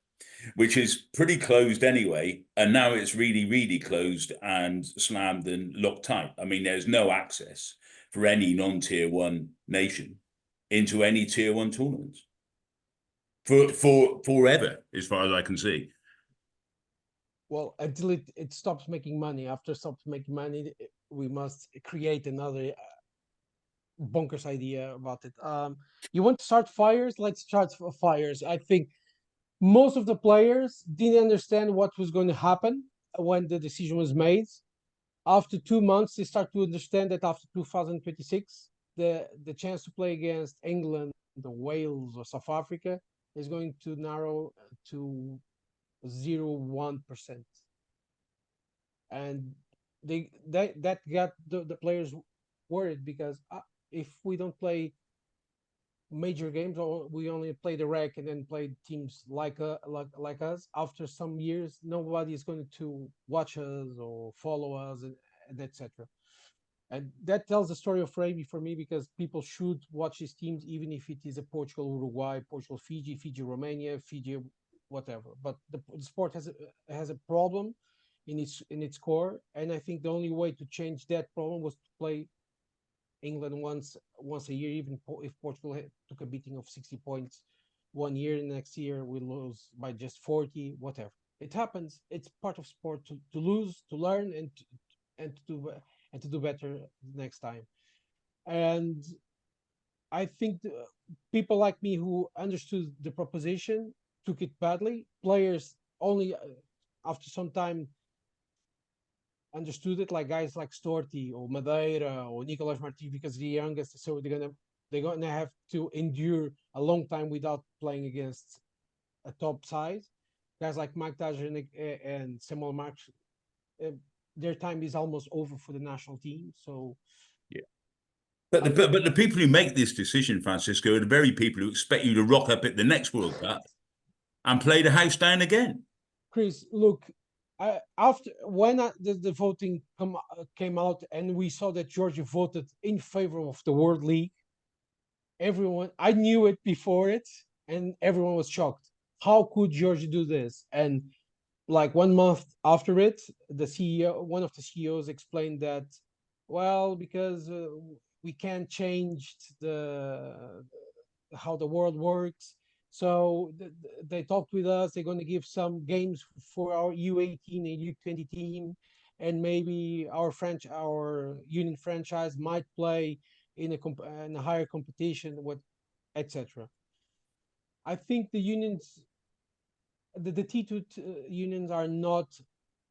E: which is pretty closed anyway, and now it's really closed and slammed and locked tight. I mean, there's no access for any non-tier 1 nation into any tier 1 tournaments for forever, as far as I can see.
B: Well, until it stops making money. After it stops making money, we must create another bonkers idea about it. You want to start fires? Let's start fires. I think most of the players didn't understand what was going to happen when the decision was made. After 2 months, they start to understand that after 2026, the chance to play against England, Wales, or South Africa is going to narrow to 0.1%. And that got the players worried, because if we don't play major games, or we only play the rec and then play teams like us, after some years nobody is going to watch us or follow us, and etc. And that tells the story of rugby for me, because people should watch these teams, even if it is a Portugal, Uruguay, Portugal, Fiji, Romania, Fiji, whatever. But the sport has a problem in its core, and I think the only way to change that problem was to play England once a year, even if Portugal took a beating of 60 points one year, and next year we lose by just 40, whatever. It happens. It's part of sport to lose, to learn, and to do better next time. And I think people like me who understood the proposition took it badly. Players only after some time understood it, like guys like Storti or Madeira or Nicolas Martins, because they're youngest, so they're gonna have to endure a long time without playing against a top side. Guys like Mike Tajer and Samuel Marks, their time is almost over for the national team. So
E: yeah. But the people who make this decision, Francisco, are the very people who expect you to rock up at the next World Cup and play the house down again.
B: Chris, look, after when the voting came out and we saw that Georgia voted in favor of the World League, I knew it before it, and everyone was shocked. How could Georgia do this? And like 1 month after it, one of the CEOs explained that, well, because we can't change how the world works. So they talked with us. They're going to give some games for our U18 and U20 team, and maybe our union franchise might play in a higher competition, etc. I think the unions, the T2 unions, are not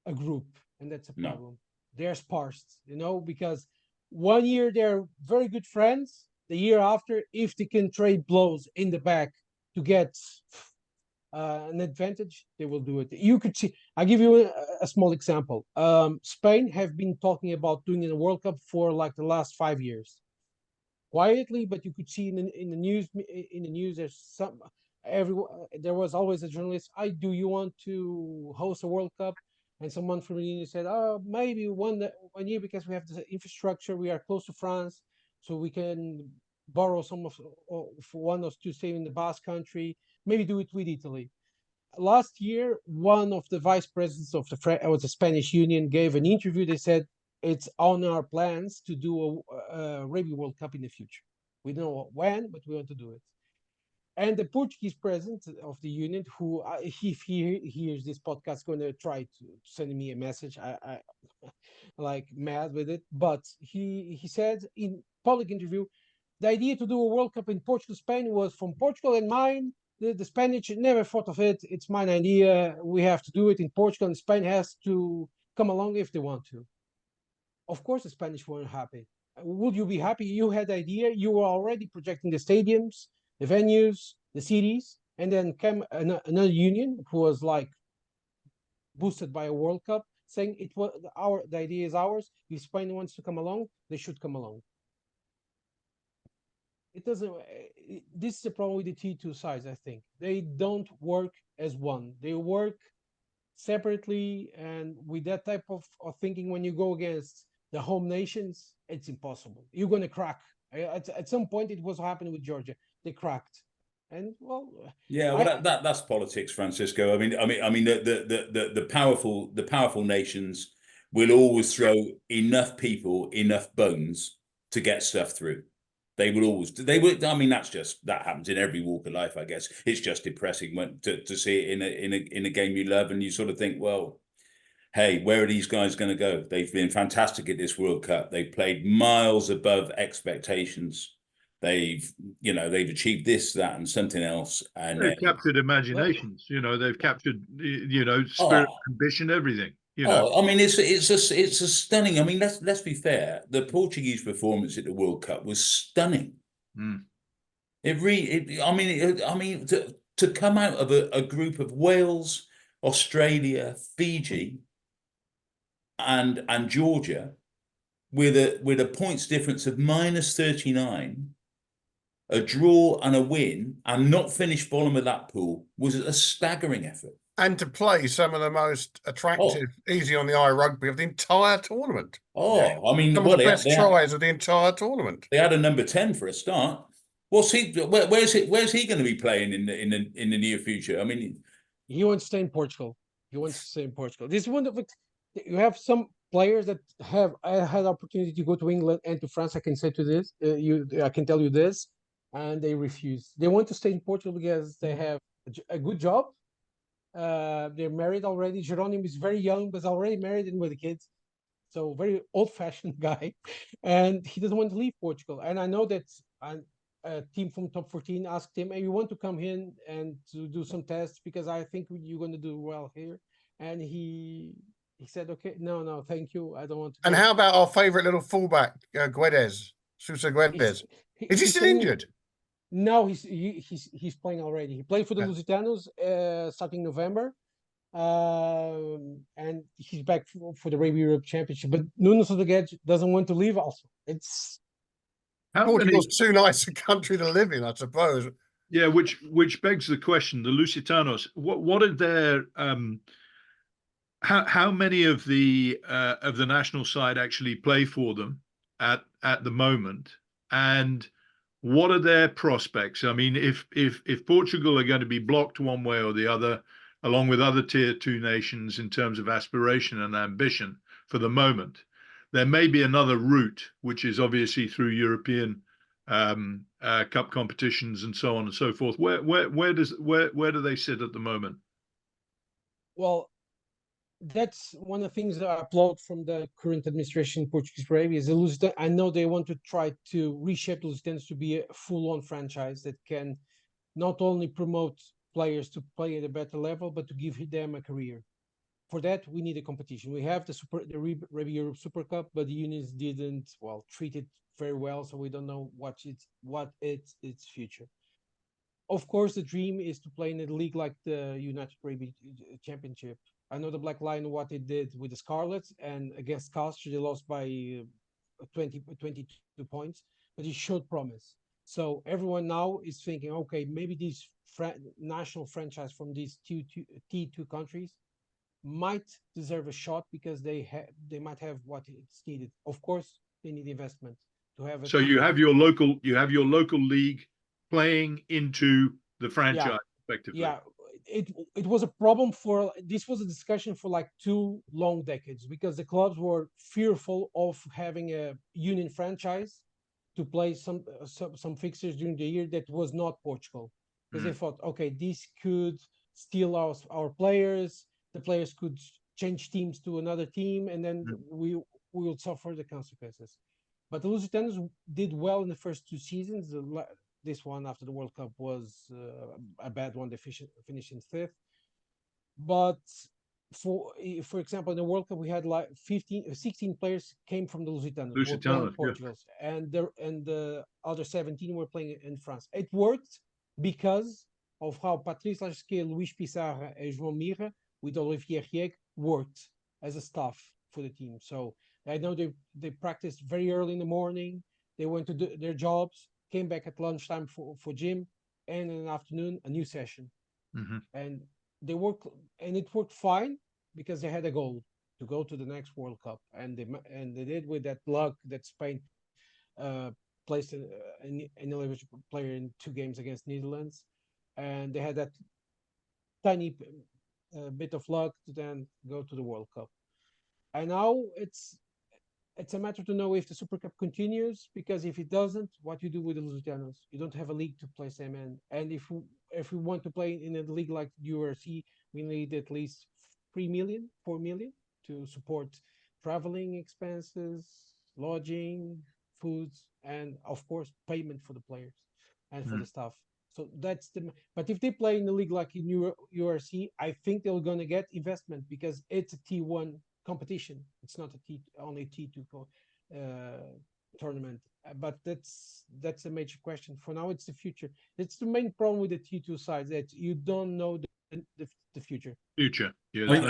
B: a group, and that's a problem. They're sparse, because 1 year they're very good friends. The year after, if they can trade blows in the back to get an advantage, they will do it. You could see, I'll give you a small example. Spain have been talking about doing a World Cup for like the last 5 years. Quietly, but you could see in the news there's there was always a journalist, do you want to host a World Cup? And someone from the union said, oh, maybe one year, because we have the infrastructure, we are close to France, so we can borrow some for 1 or 2 stadiums in the Basque Country, maybe do it with Italy. Last year, one of the vice presidents of the Spanish union gave an interview. They said, it's on our plans to do a Rugby World Cup in the future. We don't know when, but we want to do it. And the Portuguese president of the union, who, if he hears this podcast, going to try to send me a message. I like mad with it. But he said in public interview, the idea to do a World Cup in Portugal, Spain was from Portugal and mine. The Spanish never thought of it. It's my idea. We have to do it in Portugal, and Spain has to come along if they want to. Of course, the Spanish weren't happy. Would you be happy? You had the idea. You were already projecting the stadiums, the venues, the cities, and then came another union who was like boosted by a World Cup, saying the idea is ours. If Spain wants to come along, they should come along. It doesn't. This is the problem with the T2 sides. I think they don't work as one. They work separately, and with that type of thinking, when you go against the home nations, it's impossible. You're going to crack. At some point, it was happening with Georgia. They cracked, and well,
E: yeah, well, that's politics, Francisco. I mean, the powerful nations will always throw enough people, enough bones to get stuff through. They will. I mean, that happens in every walk of life, I guess. It's just depressing to see it in a game you love, and you sort of think, well, hey, where are these guys going to go? They've been fantastic at this World Cup. They've played miles above expectations. They've achieved this, that, and something else. And
D: They've captured imaginations. They've captured spirit,
E: oh,
D: ambition, everything.
E: I mean, it's a stunning. I mean, let's be fair. The Portuguese performance at the World Cup was stunning.
D: Mm.
E: I mean, to come out of a group of Wales, Australia, Fiji, and Georgia with a points difference of -39, a draw and a win, and not finish bottom of that pool was a staggering effort.
C: And to play some of the most attractive, easy on the eye rugby of the entire tournament.
E: I mean,
C: some of the best tries of the entire tournament.
E: They had a number 10 for a start. Where's he going to be playing in the near future? I mean,
B: he wants to stay in Portugal. This is one of you have some players that have had opportunity to go to England and to France. I can say to this, I can tell you this, and they refuse. They want to stay in Portugal because they have a good job. They're married already. Jerónimo is very young, but already married and with kids. So very old-fashioned guy, and he doesn't want to leave Portugal. And I know that a team from top 14 asked him, "Hey, you want to come in and to do some tests because I think you're going to do well here." And he said, "Okay, no, thank you. I don't want to."
C: And how about our favourite little fullback, Guedes, Sousa Guedes? Is he still injured?
B: No, he's playing already. He played for the Lusitanos starting November. And he's back for the Rugby Europe Championship. But Nuno Rodrigues doesn't want to leave also. It's
C: Portugal's too nice a country to live in, I suppose.
D: Yeah, which begs the question: the Lusitanos, what are their how many of the national side actually play for them at the moment, and what are their prospects? I mean, if Portugal are going to be blocked one way or the other, along with other tier 2 nations in terms of aspiration and ambition for the moment, there may be another route, which is obviously through European cup competitions and so on and so forth. Where do they sit at the moment?
B: Well, that's one of the things that I applaud from the current administration in Portuguese Rugby is I know they want to try to reshape the Lusitanos to be a full-on franchise that can not only promote players to play at a better level, but to give them a career. For that, we need a competition. We have the Rugby Europe Super Cup, but the unions didn't treat it very well, so we don't know what its future. Of course, the dream is to play in a league like the United Rugby Championship. I know the Black Lion what it did with the Scarlets, and against Castres they lost by 22 points, but it showed promise. So everyone now is thinking, okay, maybe these national franchise from these T2 countries might deserve a shot because they might have what it's needed. Of course, they need investment to have it.
D: So you have your local league playing into the franchise effectively.
B: Yeah, it was a problem this was a discussion for like 2 long decades because the clubs were fearful of having a union franchise to play some fixtures during the year that was not Portugal, because they thought, okay, this could steal our players. The players could change teams to another team, and then we will suffer the consequences. But the Lusitanos did well in the first 2 seasons. This one after the World Cup was a bad one. They finished in 5th. But for example, in the World Cup, we had like 16 players came from the Lusitanos, Portugal, and the other 17 were playing in France. It worked because of how Patrice Lasquet, Luís Pissarra, and João Mirra with Olivier Rieg worked as a staff for the team. So I know they practiced very early in the morning. They went to do their jobs, came back at lunchtime for gym, and in the afternoon a new session. And they worked, and it worked fine because they had a goal to go to the next World Cup, and they did with that luck that Spain placed an eligible player in 2 games against Netherlands, and they had that tiny bit of luck to then go to the World Cup. And now it's a matter to know if the Super Cup continues, because if it doesn't, what you do with the Lusitanos? You don't have a league to place them in, and if we want to play in a league like URC, we need at least 4 million to support traveling expenses, lodging, foods, and of course payment for the players and for the staff. So that's but if they play in a league like in URC, I think they're going to get investment because it's a T1 competition. It's not only T2 tournament. But that's a major question. For now, it's the future. It's the main problem with the T2 side, that you don't know the future.
D: Yeah,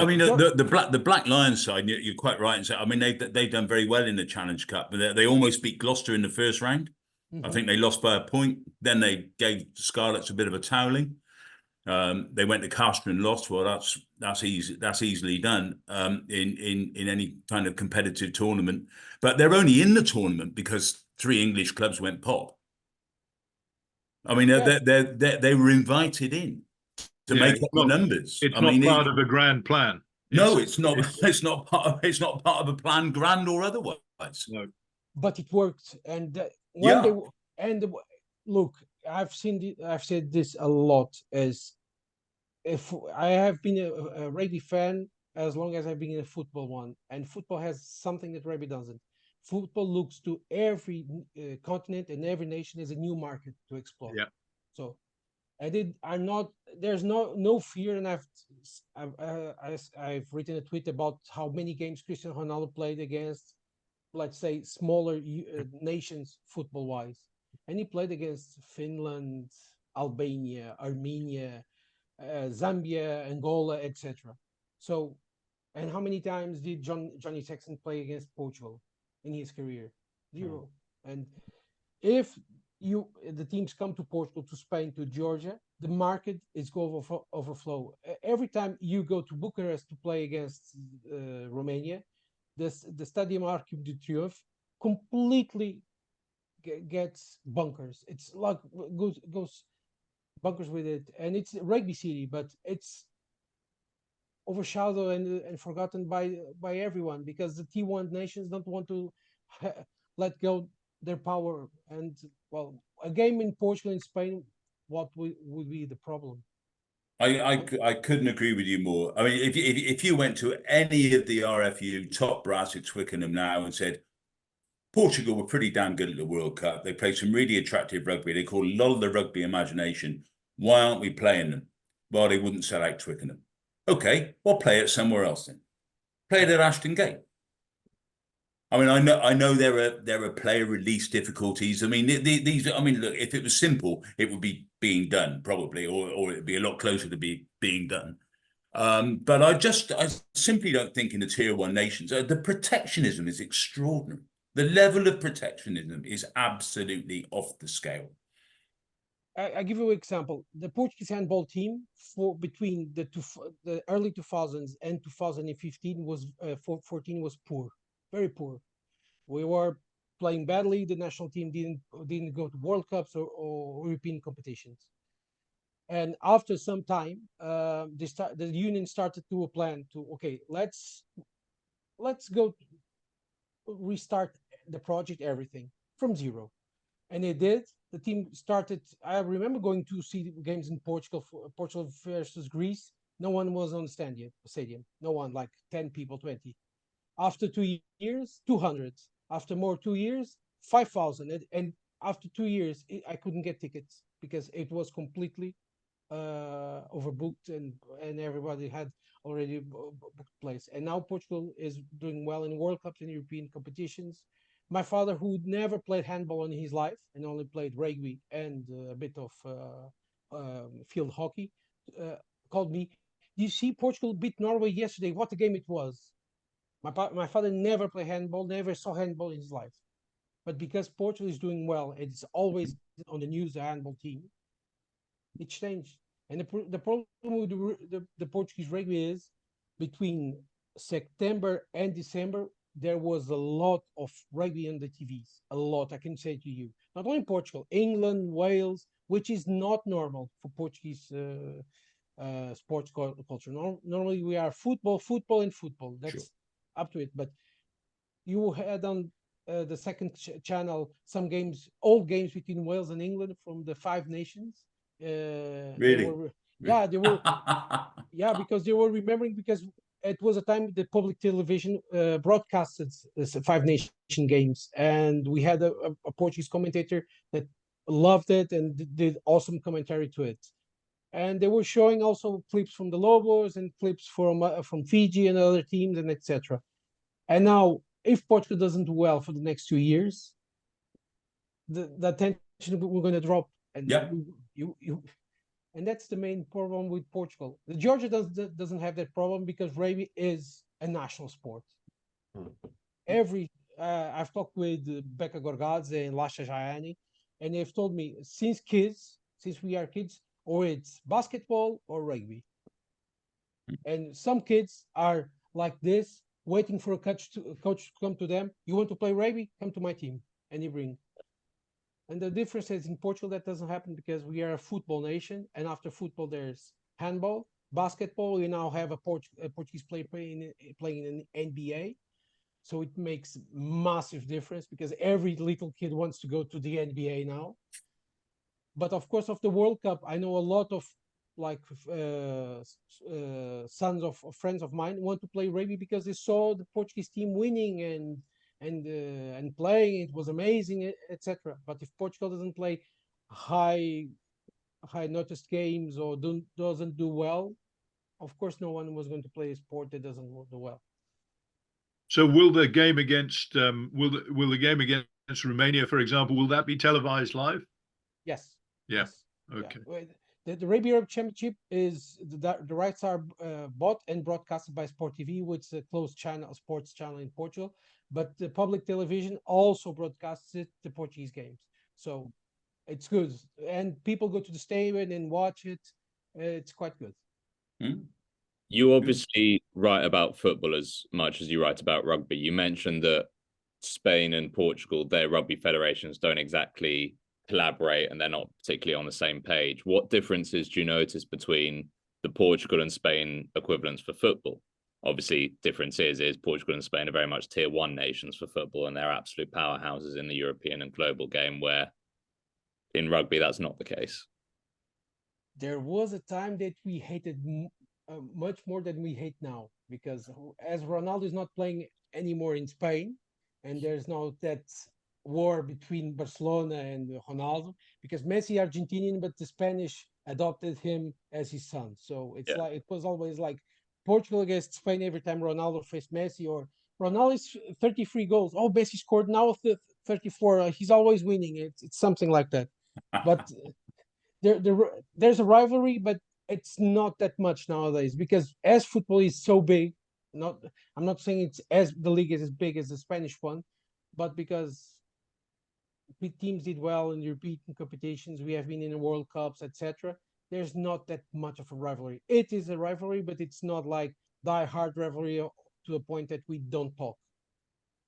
E: I mean, the Black Lions side, you're quite right. And so, I mean, they've done very well in the Challenge Cup. They almost beat Gloucester in the first round. I think they lost by a point. Then they gave the Scarlets a bit of a toweling. They went to Castor and lost. Well, that's easy. That's easily done in any kind of competitive tournament. But they're only in the tournament because 3 English clubs went pop. I mean, they were invited in to make up the numbers.
D: It's not part of a grand plan.
E: No, it's not. It's not part of a plan, grand or otherwise.
D: No.
B: But it worked, and look, I've said this a lot. As if I have been a rugby fan as long as I've been in a football one, and football has something that rugby doesn't. Football looks to every continent and every nation as a new market to explore.
D: Yeah.
B: So, there's no fear, and I've written a tweet about how many games Cristiano Ronaldo played against, let's say, smaller nations football-wise. And he played against Finland, Albania, Armenia, Zambia, Angola, etc. So, and how many times did Johnny Sexton play against Portugal in his career? 0. And if the teams come to Portugal, to Spain, to Georgia, the market is going to overflow. Every time you go to Bucharest to play against Romania, the Stadium Archive de Triomphe completely gets bunkers. It's like goes bunkers with it, and it's rugby city, but it's overshadowed and forgotten by everyone because the T1 nations don't want to let go their power. And well, a game in Portugal and Spain, what would be the problem?
E: I couldn't agree with you more. I mean, if you went to any of the RFU top brass at Twickenham now and said, Portugal were pretty damn good at the World Cup. They played some really attractive rugby. They call a lot of the rugby imagination. Why aren't we playing them? Well, they wouldn't sell out Twickenham. Okay, well, play it somewhere else then. Play it at Ashton Gate. I mean, I know there are player release difficulties. I mean, these. I mean, look, if it was simple, it would be being done probably, or it'd be a lot closer to being done. But I simply don't think in the Tier 1 nations the protectionism is extraordinary. The level of protectionism is absolutely off the scale.
B: I give you an example. The Portuguese handball team between the early 2000s and 2015 was 14 was poor, very poor. We were playing badly. The national team didn't go to World Cups or European competitions. And after some time, the union started to a plan to let's go restart the project, everything from zero. And it did. The team started. I remember going to see games in Portugal versus Greece. No one was on the stadium. No one, like 10 people, 20. After 2 years, 200. After 2 years, 5,000. And after 2 years, I couldn't get tickets because it was completely overbooked, and everybody had already booked place. And now Portugal is doing well in World Cups and European competitions. My father, who never played handball in his life and only played rugby and a bit of field hockey, called me. "Do you see Portugal beat Norway yesterday? What a game it was!" My father never played handball, never saw handball in his life. But because Portugal is doing well, it's always on the news, the handball team, it changed. And the problem with the Portuguese rugby is between September and December, there was a lot of rugby on the TVs. A lot, I can say to you. Not only Portugal, England, Wales, which is not normal for Portuguese sports culture. Normally we are football, and football. That's up to it. But you had on the second channel some games, old games between Wales and England from the 5 nations.
E: Really?
B: They were, yeah, they were. Yeah, because they were remembering, because it was a time the public television broadcasted Five Nation games, and we had a Portuguese commentator that loved it and did awesome commentary to it. And they were showing also clips from the Lobos and clips from Fiji and other teams and etc. And now, if Portugal doesn't do well for the next 2 years, the attention we're going to drop, and
E: Yeah.
B: you and that's the main problem with Portugal. The Georgia doesn't have that problem because rugby is a national sport. I've talked with Becca Gorgadze and Lasha Jayani, and they've told me since we are kids, or it's basketball or rugby. And some kids are like this, waiting for a coach to come to them. You want to play rugby? Come to my team, and you bring. And the difference is in Portugal that doesn't happen because we are a football nation, and after football there's handball, basketball. We now have a Portuguese player playing in NBA, so it makes massive difference because every little kid wants to go to the NBA now. But of course, of the World Cup, I know a lot of sons of friends of mine want to play rugby because they saw the Portuguese team winning and playing. It was amazing, etc. But if Portugal doesn't play high noticed games or doesn't do well, of course, no one was going to play a sport that doesn't do well.
D: So will the game against Romania, for example, will that be televised live?
B: Yes.
D: Yeah.
B: Yes.
D: Okay.
B: Yeah. The Rugby Europe Championship is the rights are bought and broadcasted by Sport TV, which is a closed channel, sports channel in Portugal. But the public television also broadcasts the Portuguese games, so it's good. And people go to the stadium and watch it. It's quite good.
A: You obviously write about football as much as you write about rugby. You mentioned that Spain and Portugal, their rugby federations don't exactly collaborate and they're not particularly on the same page. What differences do you notice between the Portugal and Spain equivalents for football? Obviously, difference is Portugal and Spain are very much tier one nations for football, and they're absolute powerhouses in the European and global game, where in rugby that's not the case.
B: There was a time that we hated much more than we hate now, because as Ronaldo is not playing anymore in Spain, and there's now that war between Barcelona and Ronaldo, because Messi Argentinian, but the Spanish adopted him as his son. So it's like it was always like Portugal against Spain every time Ronaldo faced Messi, or Ronaldo is 33 goals. Oh, Messi scored now 34. He's always winning. It's something like that. But there's a rivalry, but it's not that much nowadays because as football is so big, I'm not saying it's as the league is as big as the Spanish one, but because teams did well in European competitions, we have been in the World Cups, etc. There's not that much of a rivalry. It is a rivalry, but it's not like die-hard rivalry to a point that we don't talk.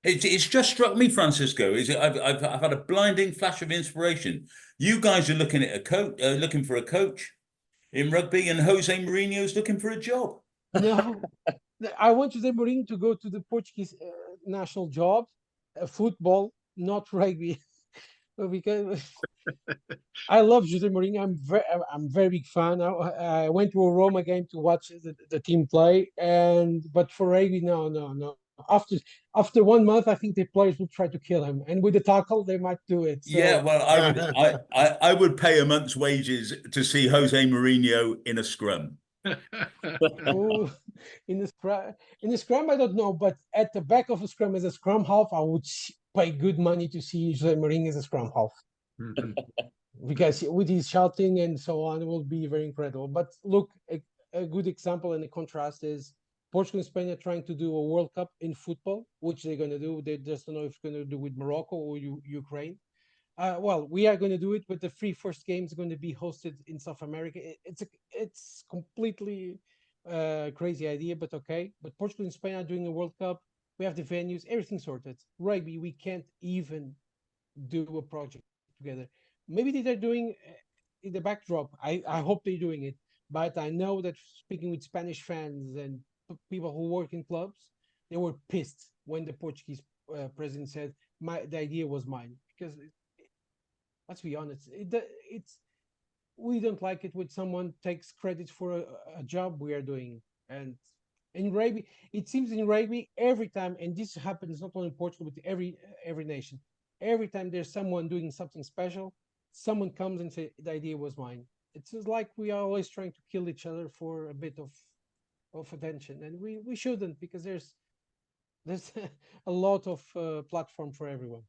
E: It's just struck me, Francisco. I've had a blinding flash of inspiration. You guys are looking at looking for a coach in rugby, and Jose Mourinho's looking for a job.
B: No, I want Jose Mourinho to go to the Portuguese national job, football, not rugby, because I love Jose Mourinho. I'm very big fan. I went to a Roma game to watch the team play, but for rugby, no. After 1 month, I think the players will try to kill him, and with the tackle, they might do it. So.
E: Yeah, well, I would pay a month's wages to see Jose Mourinho in a scrum.
B: Ooh, in the scrum, I don't know, but at the back of the scrum as a scrum half, I would pay good money to see Jose Mourinho as a scrum half. Because with his shouting and so on, it will be very incredible. But look, a good example and a contrast is Portugal and Spain are trying to do a World Cup in football, which they're going to do. They just don't know if they're going to do with Morocco or Ukraine. Well, we are going to do it, but the first games are going to be hosted in South America. It's completely crazy idea, but okay. But Portugal and Spain are doing a World Cup. We have the venues, everything sorted. Rugby, we can't even do a project together. Maybe they're doing in the backdrop. I hope they're doing it. But I know that speaking with Spanish fans and people who work in clubs, they were pissed when the Portuguese president said the idea was mine, because let's be honest, we don't like it when someone takes credit for a job we are doing, and In rugby, it seems in rugby every time, and this happens not only in Portugal but every nation. Every time there's someone doing something special, someone comes and say the idea was mine. It's just like we are always trying to kill each other for a bit of attention, and we shouldn't, because there's a lot of platform for everyone.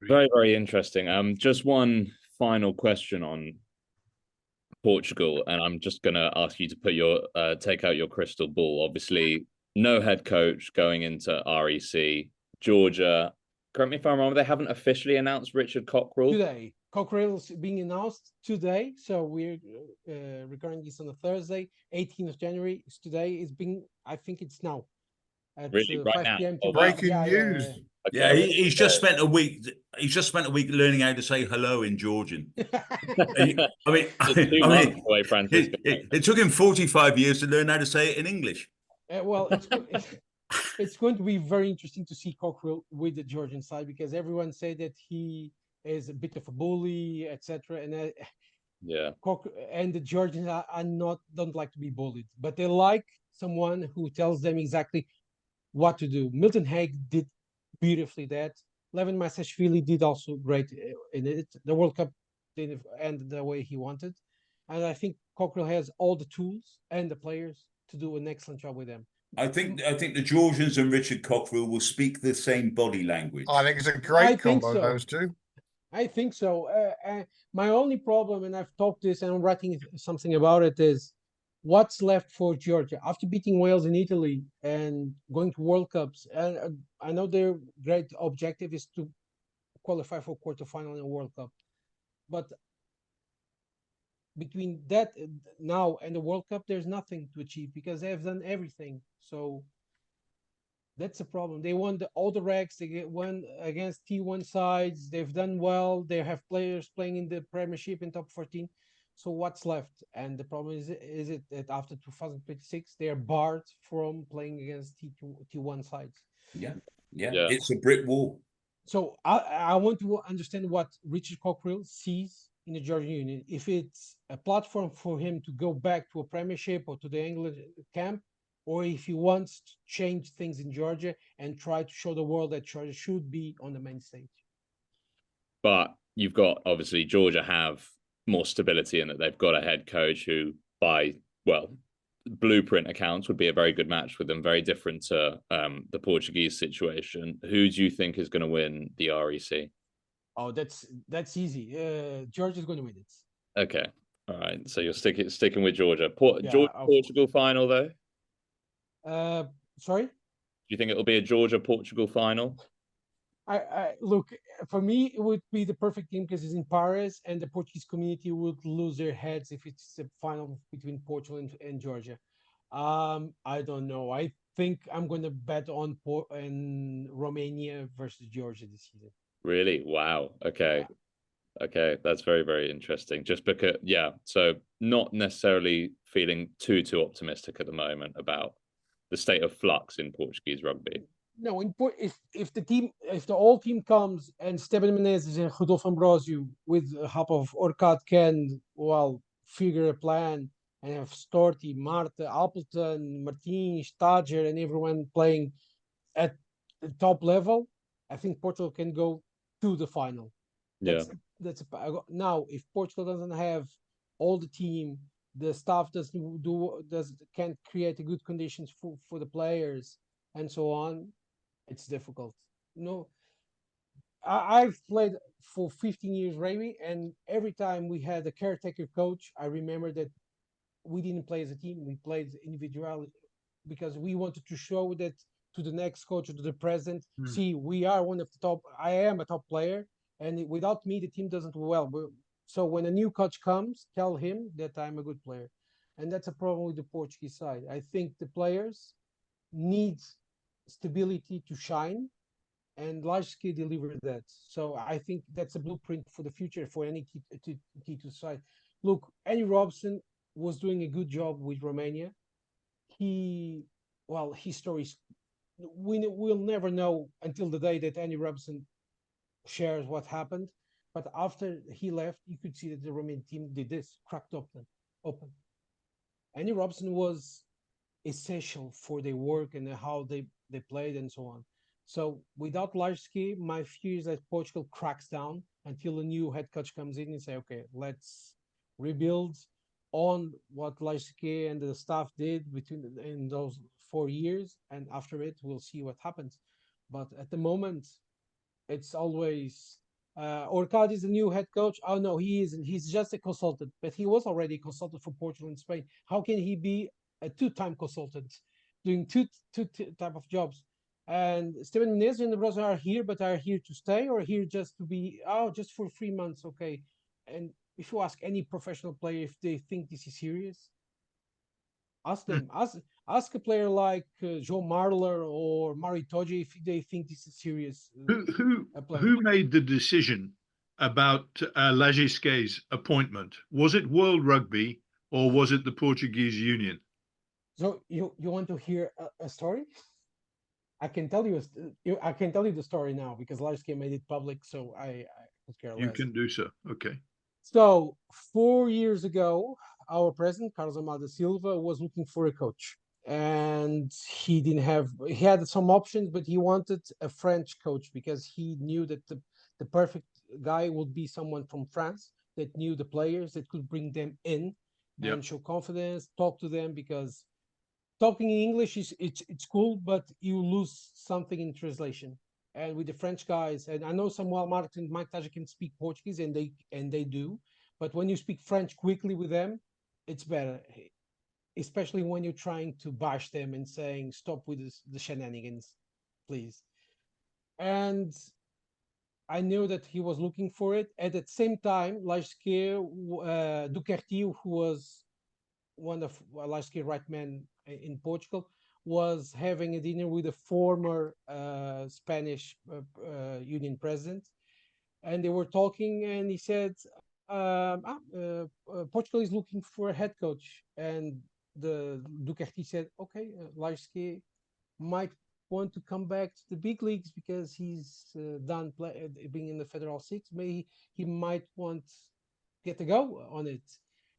A: Very, very interesting. Just one final question on Portugal, and I'm just going to ask you to put your take out your crystal ball. Obviously, no head coach going into REC. Georgia, correct me if I'm wrong, they haven't officially announced Richard Cockrell.
B: Today, Cockrell's being announced today, so we're recording this on a Thursday, 18th of January. It's today. It's being, I think it's now at
A: Really, right
B: 5
A: now?
B: p.m.
A: Oh,
C: Breaking
B: Yeah,
C: news.
A: Okay.
E: Yeah, he's just spent a week. He's just spent a week learning how to say hello in Georgian. I mean,
A: So 2 months away, Francisco.
E: it took him 45 years to learn how to say it in English.
B: Well, it's going to be very interesting to see Cockrell with the Georgian side, because everyone say that he is a bit of a bully, etc. And
A: Yeah,
B: and the Georgians don't like to be bullied, but they like someone who tells them exactly what to do. Milton Hague did beautifully that. Levin Masashvili did also great in it. The World Cup didn't end the way he wanted, and I think Cockrell has all the tools and the players to do an excellent job with them.
E: I think the Georgians and Richard Cockrell will speak the same body language.
C: I think it's a
B: I
C: great
B: think
C: combo,
B: so.
C: those two.
B: I think so. My only problem, and I've talked this and I'm writing something about it, is what's left for Georgia after beating Wales in Italy and going to World Cups. And I know their great objective is to qualify for quarterfinal in a World Cup, but between that now and the World Cup, there's nothing to achieve because they have done everything. So that's a problem. They won all the regs. They won against T1 sides. They've done well. They have players playing in the Premiership in top 14. So what's left? And the problem is it that after 2026 they are barred from playing against T1 sides.
E: Yeah,
A: Yeah.
E: it's a brick wall.
B: So I want to understand what Richard Cockrell sees in the Georgian Union. If it's a platform for him to go back to a Premiership or to the England camp, or if he wants to change things in Georgia and try to show the world that Georgia should be on the main stage.
A: But you've got, obviously, Georgia have more stability in that they've got a head coach who, by, well, blueprint accounts, would be a very good match with them, very different to the Portuguese situation. Who do you think is going to win the REC?
B: Oh, that's easy. Georgia's going to win it.
A: Okay. All right. So you're sticking with Georgia. Portugal final, though?
B: Sorry?
A: Do you think it'll be a Georgia-Portugal final?
B: I look, for me, it would be the perfect team because it's in Paris, and the Portuguese community would lose their heads if it's a final between Portugal and Georgia. I don't know. I think I'm going to bet on Romania versus Georgia this season.
A: Really? Wow. Okay. Okay, that's very, very interesting. Just because, yeah, so not necessarily feeling too optimistic at the moment about the state of flux in Portuguese rugby.
B: No, if the whole team comes and Esteban Menezes and Rodolfo Ambrosio with the help of Orcad can figure a plan and have Storti, Marta, Appleton, Martins, Tadger, and everyone playing at the top level, I think Portugal can go to the final. Now, if Portugal doesn't have all the team, the staff can't create a good conditions for the players and so on, it's difficult. No, I've played for 15 years rugby, and every time we had a caretaker coach, I remember that we didn't play as a team, we played individually because we wanted to show that to the next coach, to the president, see, we are one of the top, I am a top player, and without me, the team doesn't do well. So when a new coach comes, tell him that I'm a good player. And that's a problem with the Portuguese side. I think the players need stability to shine, and Lajski delivered that. So I think that's a blueprint for the future for any T2 side. Look, Andy Robson was doing a good job with Romania. His stories, we'll never know until the day that Andy Robson shares what happened. But after he left, you could see that the Romanian team did this, cracked open. Andy Robson was essential for their work and how they played and so on. So without Lajski, my fear is that Portugal cracks down until a new head coach comes in and say, okay, let's rebuild on what Lajski and the staff did between in those 4 years, and after it, we'll see what happens. But at the moment, it's always Orcad is the new head coach. Oh no, he isn't. He's just a consultant, but he was already a consultant for Portugal and Spain. How can he be a two-time consultant doing two type of jobs? And Steven Menezes and the brothers are here, but are here to stay or here just to be just for 3 months, okay? And if you ask any professional player if they think this is serious, ask them. Ask a player like Joe Marler or Mari Toji if they think this is serious.
D: Who made the decision about Lagisquet's appointment? Was it World Rugby or was it the Portuguese Union?
B: So you want to hear a story? I can tell you the story now because Lagisquet made it public, so I could care less.
D: You can do so. Okay.
B: So 4 years ago, our president Carlos Amada Silva was looking for a coach, and he had some options, but he wanted a French coach because he knew that the perfect guy would be someone from France that knew the players, that could bring them in and show confidence, talk to them, because talking in English it's cool, but you lose something in translation. And with the French guys, and I know Samuel Martin, Mike Taja can speak Portuguese, and they do, but when you speak French quickly with them, it's better, especially when you're trying to bash them and saying stop with the shenanigans, please. And I knew that he was looking for it. At the same time, Lajski Ducarty, who was one of Lajski right man in Portugal, was having a dinner with a former Spanish union president, and they were talking, and he said, Portugal is looking for a head coach, and the Ducarty said, okay, Lajski might want to come back to the big leagues because he's done being in the Federal Six. Maybe he might want get a go on it.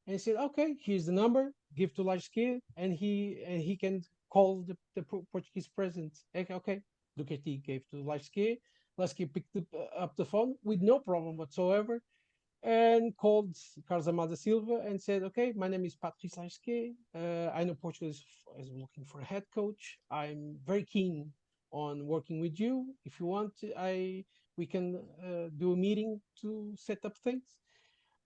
B: And he said, okay, here's the number, give to Lajski, and he can call the Portuguese president. Okay, Ducarty gave to Lajski. Lajski picked up the phone with no problem whatsoever and called Carlos Amada Silva and said, okay, my name is Patrice Lajski. I know Portugal is looking for a head coach. I'm very keen on working with you. If you want, we can do a meeting to set up things.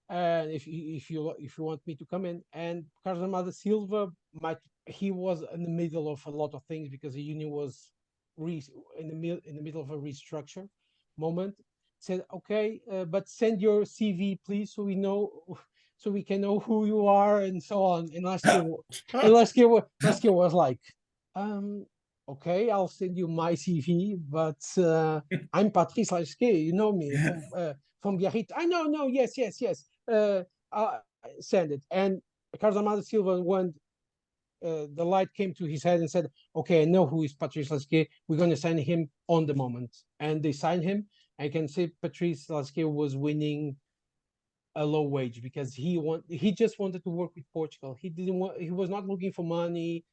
B: And if you want me to come in, and Carlos Amada Silva he was in the middle of a lot of things because the union was in the middle of a restructure moment. Said, okay, but send your CV, please, so we can know who you are and so on. And Lajski was like, okay, I'll send you my CV, but I'm Patrice Lajski, you know me from Biarritz. I know, no, yes. I'll send it. And Carlos Amada Silva, when the light came to his head and said, okay, I know who is Patrice Lajski, we're going to sign him on the moment. And they signed him. I can say Patrice Lajski was winning a low wage because he just wanted to work with Portugal. He was not looking for money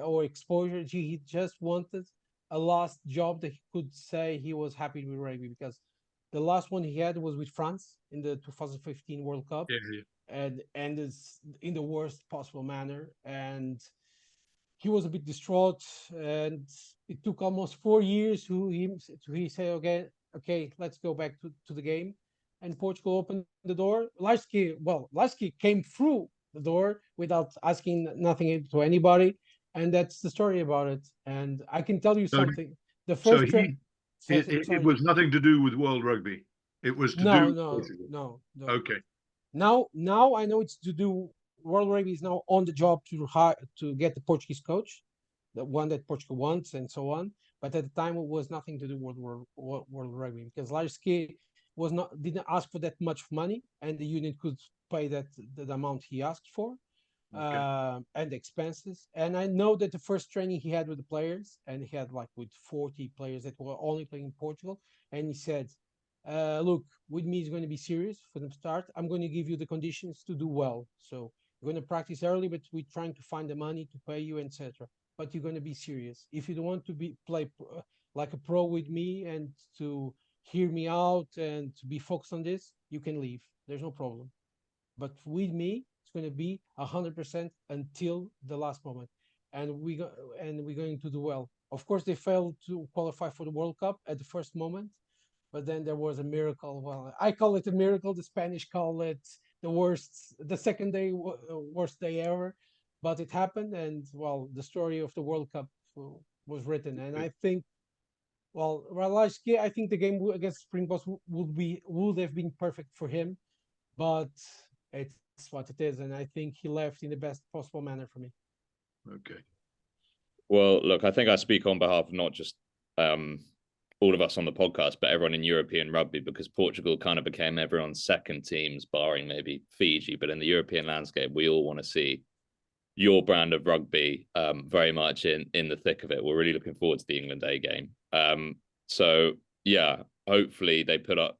B: or exposure. He just wanted a last job that he could say he was happy with rugby, because the last one he had was with France in the 2015 World Cup. And it's in the worst possible manner. And he was a bit distraught, and it took almost 4 years to he say, okay, let's go back to the game. And Portugal opened the door. Lajski came through the door without asking nothing to anybody, and that's the story about it. And I can tell you something. The first
D: it was nothing to do with World Rugby. It was to do with Portugal.
B: No.
D: Okay.
B: Now I know it's to do. World Rugby is now on the job to get the Portuguese coach, the one that Portugal wants, and so on. But at the time, it was nothing to do with World Rugby, because Lajski didn't ask for that much money, and the union could pay the amount he asked for, and the expenses. And I know that the first training he had with the players, and he had with 40 players that were only playing in Portugal, and he said, look, with me it's going to be serious for the start. I'm going to give you the conditions to do well. So We're going to practice early, but we're trying to find the money to pay you, etc. But you're going to be serious. If you don't want to play like a pro with me and to hear me out and to be focused on this, you can leave. There's no problem. But with me, it's going to be 100% until the last moment, and we're going to do well. Of course, they failed to qualify for the World Cup at the first moment, but then there was a miracle. Well, I call it a miracle. The Spanish call it the second day, worst day ever. But it happened, and well, the story of the World Cup was written. And I think, well, Ralashki, I think the game against Springboks would have been perfect for him, but it's what it is, and I think he left in the best possible manner for me.
D: Okay.
A: Well, look, I think I speak on behalf of not just all of us on the podcast, but everyone in European rugby, because Portugal kind of became everyone's second teams, barring maybe Fiji. But in the European landscape, we all want to see your brand of rugby very much in the thick of it. We're really looking forward to the England A game. So yeah, hopefully they put on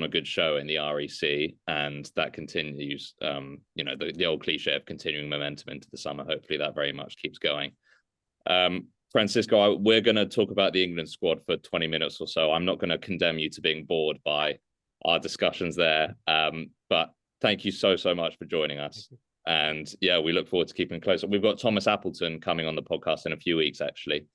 A: a good show in the REC, and that continues. The old cliche of continuing momentum into the summer. Hopefully that very much keeps going. Francisco, we're going to talk about the England squad for 20 minutes or so. I'm not going to condemn you to being bored by our discussions there. But thank you so much for joining us. And yeah, we look forward to keeping close. We've got Thomas Appleton coming on the podcast in a few weeks, actually,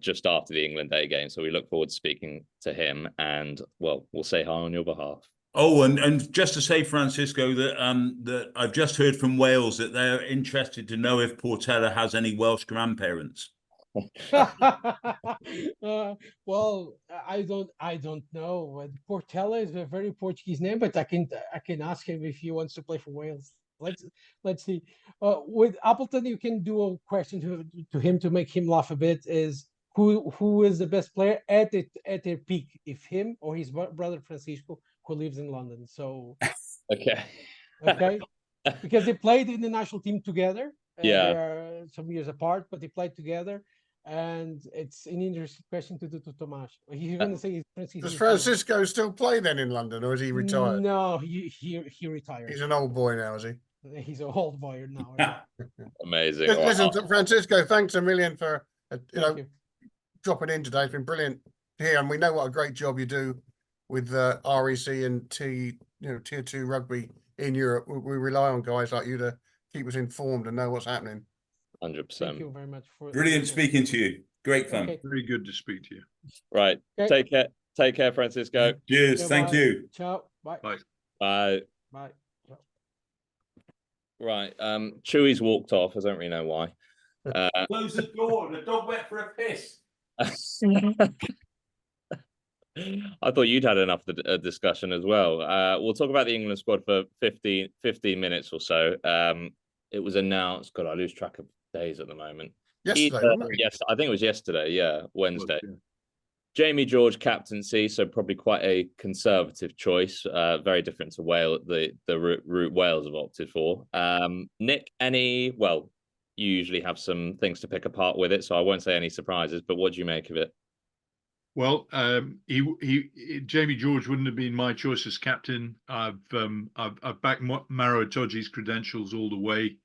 A: just after the England A game. So we look forward to speaking to him, and well, we'll say hi on your behalf.
E: Oh, and just to say, Francisco, that I've just heard from Wales that they're interested to know if Portela has any Welsh grandparents.
B: Well, I don't know. Portela is a very Portuguese name, but I can ask him if he wants to play for Wales. Let's see. With Appleton, you can do a question to him to make him laugh a bit. Is who is the best player at their peak? If him or his brother Francisco, who lives in London. So
A: okay,
B: because they played in the national team together.
A: Yeah,
B: they are some years apart, but they played together. And it's an interesting question to do to Tomas. He's going to say Francisco.
C: Does Francisco still play then in London, or is he retired?
B: No, he retired.
C: He's an old boy now, is he?
B: He's an old boy now.
A: Amazing.
C: Listen, Francisco, thanks a million for
B: you.
C: dropping in today. It's been brilliant here, and we know what a great job you do with REC and Tier 2 rugby in Europe. We rely on guys like you to keep us informed and know what's happening.
A: 100%.
B: Thank you very much for
E: Brilliant speaking to you. Great fun.
B: Okay.
D: Very good to speak to you.
A: Right.
B: Okay.
A: Take care, Francisco.
E: Cheers. Thank you.
B: Ciao. Bye.
D: Bye.
A: Bye.
B: Bye. Ciao.
A: Right. Chewy's walked off. I don't really know why.
E: Close the door. The dog went for a piss.
A: I thought you'd had enough discussion as well. We'll talk about the England squad for 15 minutes or so. It was announced. God, I lose track of days at the moment.
C: Yesterday,
A: yes, I think it was yesterday. Yeah, Wednesday.
D: Yeah.
A: Jamie George captaincy, so probably quite a conservative choice. Very different to Wales, the route Wales have opted for. Nick, you usually have some things to pick apart with it, so I won't say any surprises. But what do you make of it?
D: Well, Jamie George wouldn't have been my choice as captain. I've backed Maro Itoje's credentials all the way.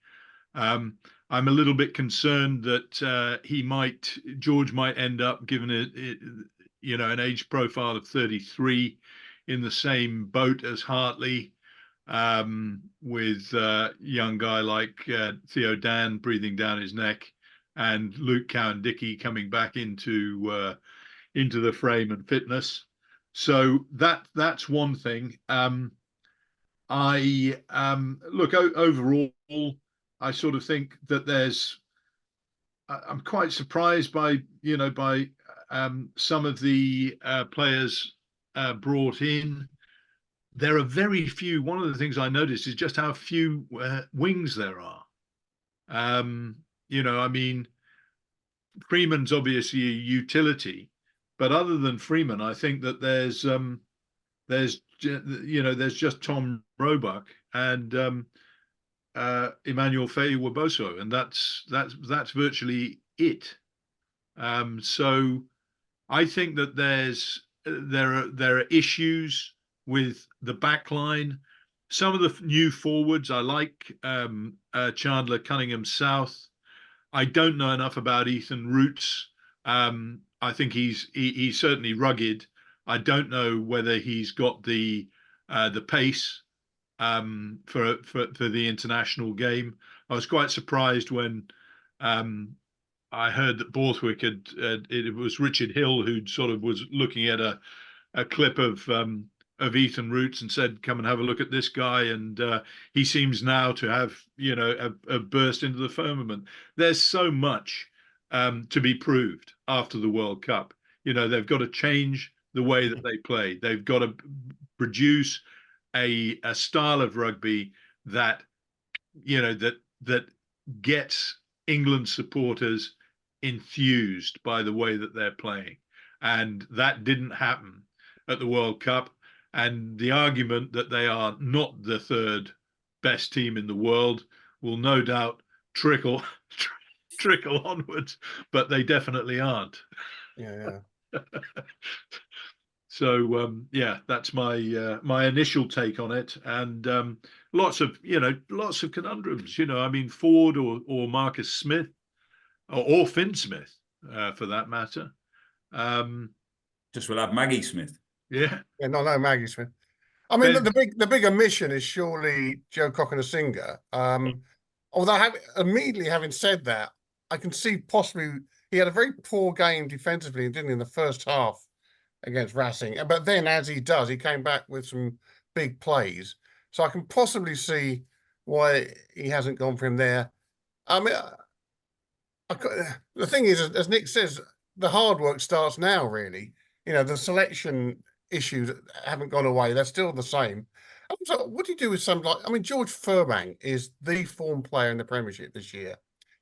D: I'm a little bit concerned that George might end up, given an age profile of 33, in the same boat as Hartley, with a young guy like Theo Dan breathing down his neck, and Luke Cowan-Dickie coming back into the frame and fitness. So that's one thing. Overall, I sort of think that I'm quite surprised by some of the players brought in. There are very few. One of the things I noticed is just how few wings there are. Freeman's obviously a utility, but other than Freeman, I think that there's just Tom Roebuck and Emmanuel Faye-Waboso, and that's virtually it. So I think that there are issues with the back line. some of the new forwards, I like Chandler Cunningham South. I don't know enough about Ethan Roots. I think he's certainly rugged. I don't know whether he's got the pace for the international game. I was quite surprised when I heard that Borthwick it was Richard Hill who sort of was looking at a clip of Ethan Roots and said, "Come and have a look at this guy." And he seems now to have, a burst into the firmament. There's so much to be proved after the World Cup. They've got to change the way that they play. They've got to produce a style of rugby that, that gets England supporters enthused by the way that they're playing. And that didn't happen at the World Cup. And the argument that they are not the third best team in the world will no doubt trickle onwards, but they definitely aren't.
C: Yeah.
D: So that's my initial take on it, and lots of conundrums. I mean, Ford or Marcus Smith, or Finn Smith, for that matter.
E: Just we'll have Maggie Smith.
D: Yeah.
C: No, Maggie Smith. I mean, the big omission is surely Joe Cokanasiga. Although immediately having said that, I can see possibly he had a very poor game defensively, didn't he, in the first half against Racing. But then, as he does, he came back with some big plays. So I can possibly see why he hasn't gone for him there. I mean, the thing is, as Nick says, the hard work starts now, really. The selection issues haven't gone away. They're still the same. So what do you do with George Furbank is the form player in the Premiership this year.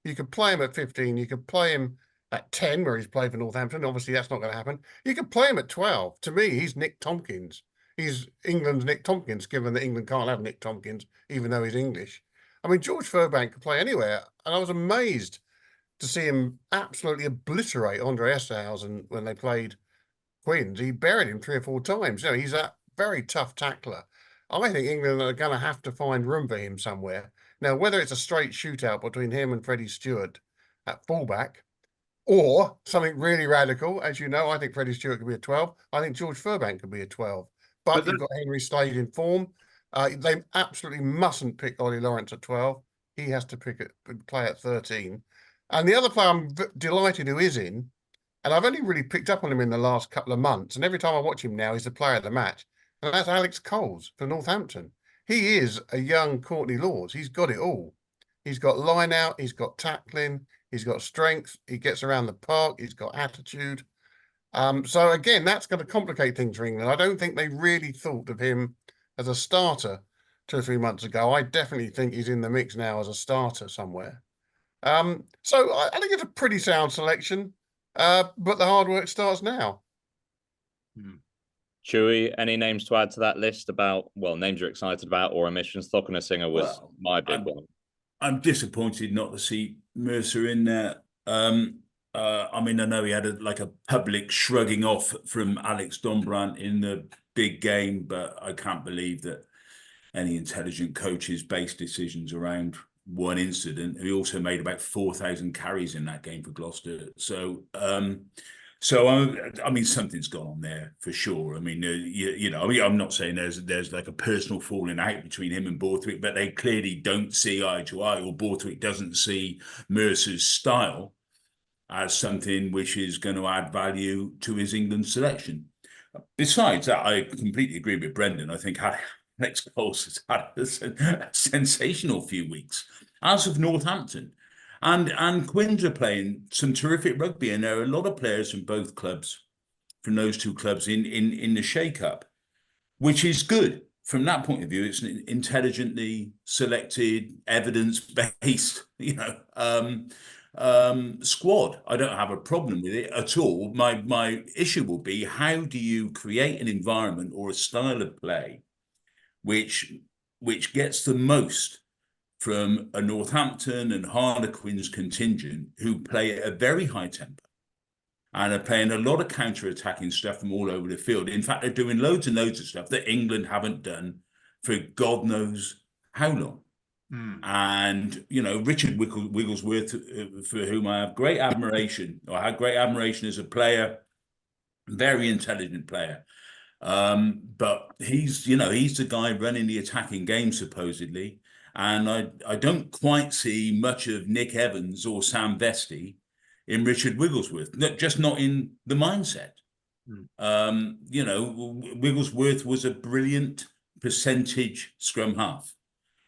C: You could play him at 15. You could play him at 10, where he's played for Northampton. Obviously, that's not going to happen. You could play him at 12. To me, he's Nick Tompkins. He's England's Nick Tompkins, given that England can't have Nick Tompkins, even though he's English. I mean, George Furbank could play anywhere. And I was amazed to see him absolutely obliterate Andre Esterhausen when they played Quins. He buried him 3 or 4 times. He's a very tough tackler. I think England are going to have to find room for him somewhere. Now, whether it's a straight shootout between him and Freddie Stewart at fullback, or something really radical, as you know, I think Freddie Stewart could be a 12. I think George Furbank could be a 12. But you've got Henry Slade in form. They absolutely mustn't pick Ollie Lawrence at 12. He has to play at 13. And the other player I'm delighted who is in, and I've only really picked up on him in the last couple of months, and every time I watch him now, he's the player of the match. And that's Alex Coles for Northampton. He is a young Courtney Lawes. He's got it all. He's got line out, he's got tackling, he's got strength, he gets around the park, he's got attitude. So again, that's going to complicate things for England. I don't think they really thought of him as a starter 2 or 3 months ago. I definitely think he's in the mix now as a starter somewhere. So I think it's a pretty sound selection, but the hard work starts now.
A: Chewy, any names to add to that list about, names you're excited about or omissions? Cokanasiga was my big one.
E: I'm disappointed not to see Mercer in there. I mean, I know he had a public shrugging off from Alex Dombrandt in the big game, but I can't believe that any intelligent coaches base decisions around one incident. He also made about 4,000 carries in that game for Gloucester. So I mean, something's gone on there for sure. I mean, I'm not saying there's like a personal falling out between him and Borthwick, but they clearly don't see eye to eye, or Borthwick doesn't see Mercer's style as something which is going to add value to his England selection. Besides that, I completely agree with Brendan. I think Alex Coles has had a sensational few weeks, as of Northampton. And Quins are playing some terrific rugby, and there are a lot of players from both clubs, from those two clubs in the shake-up, which is good. From that point of view, it's an intelligently selected, evidence-based, squad. I don't have a problem with it at all. My issue will be, how do you create an environment or a style of play which gets the most from a Northampton and Harlequins contingent who play at a very high tempo and are playing a lot of counter-attacking stuff from all over the field. In fact, they're doing loads and loads of stuff that England haven't done for God knows how long. And, you know, Richard Wigglesworth, for whom I have great admiration, or had great admiration as a player, very intelligent player. But he's, you know, he's the guy running the attacking game, supposedly. And I don't quite see much of Nick Evans or Sam Vesti in Richard Wigglesworth, just not in the mindset. You know, Wigglesworth was a brilliant percentage scrum half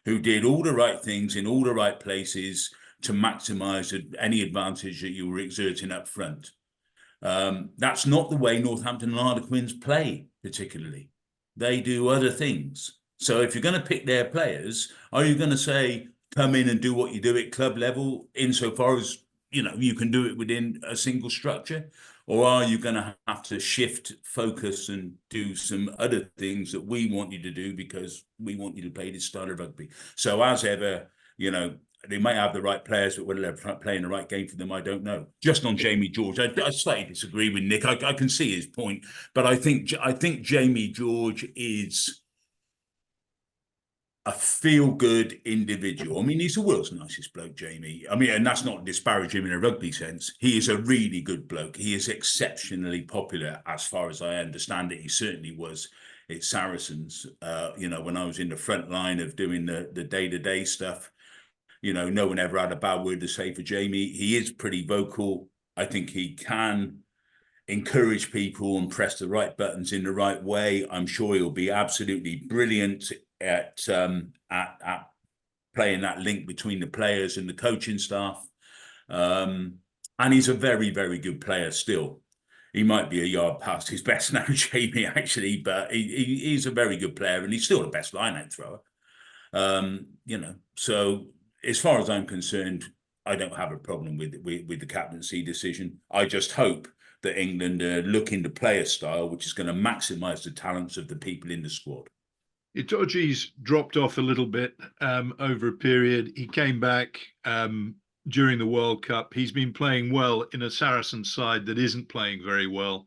E: who did all the right things in all the right places to maximise any advantage that you were exerting up front. That's not the way Northampton and Harlequins play, particularly. They do other things. So if you're going to pick their players, are you going to say, come in and do what you do at club level, insofar as, you know, you can do it within a single structure? Or are you going to have to shift focus and do some other things that we want you to do because we want you to play this style of rugby? So as ever, you know, they might have the right players, but whether they're playing the right game for them, I don't know. Just on Jamie George, I slightly disagree with Nick. I can see his point, but I think Jamie George is a feel-good individual. I mean, he's the world's nicest bloke, Jamie. I mean, and that's not disparaging in a rugby sense. He is a really good bloke. He is exceptionally popular, as far as I understand it. He certainly was at Saracens. You know, when I was in the front line of doing the day-to-day stuff, you know, no one ever had a bad word to say for Jamie. He is pretty vocal. I think he can encourage people and press the right buttons in the right way. I'm sure he'll be absolutely brilliant at playing that link between the players and the coaching staff. And he's a very, very good player still. He might be a yard past his best now, Jamie, actually, but he's a very good player, and he's still the best line-out thrower. You know, so as far as I'm concerned, I don't have a problem with the captaincy decision. I just hope that England are looking to play a style which is going to maximise the talents of the people in the squad.
D: Itoje's dropped off a little bit over a period. He came back during the World Cup. He's been playing well in a Saracen side that isn't playing very well.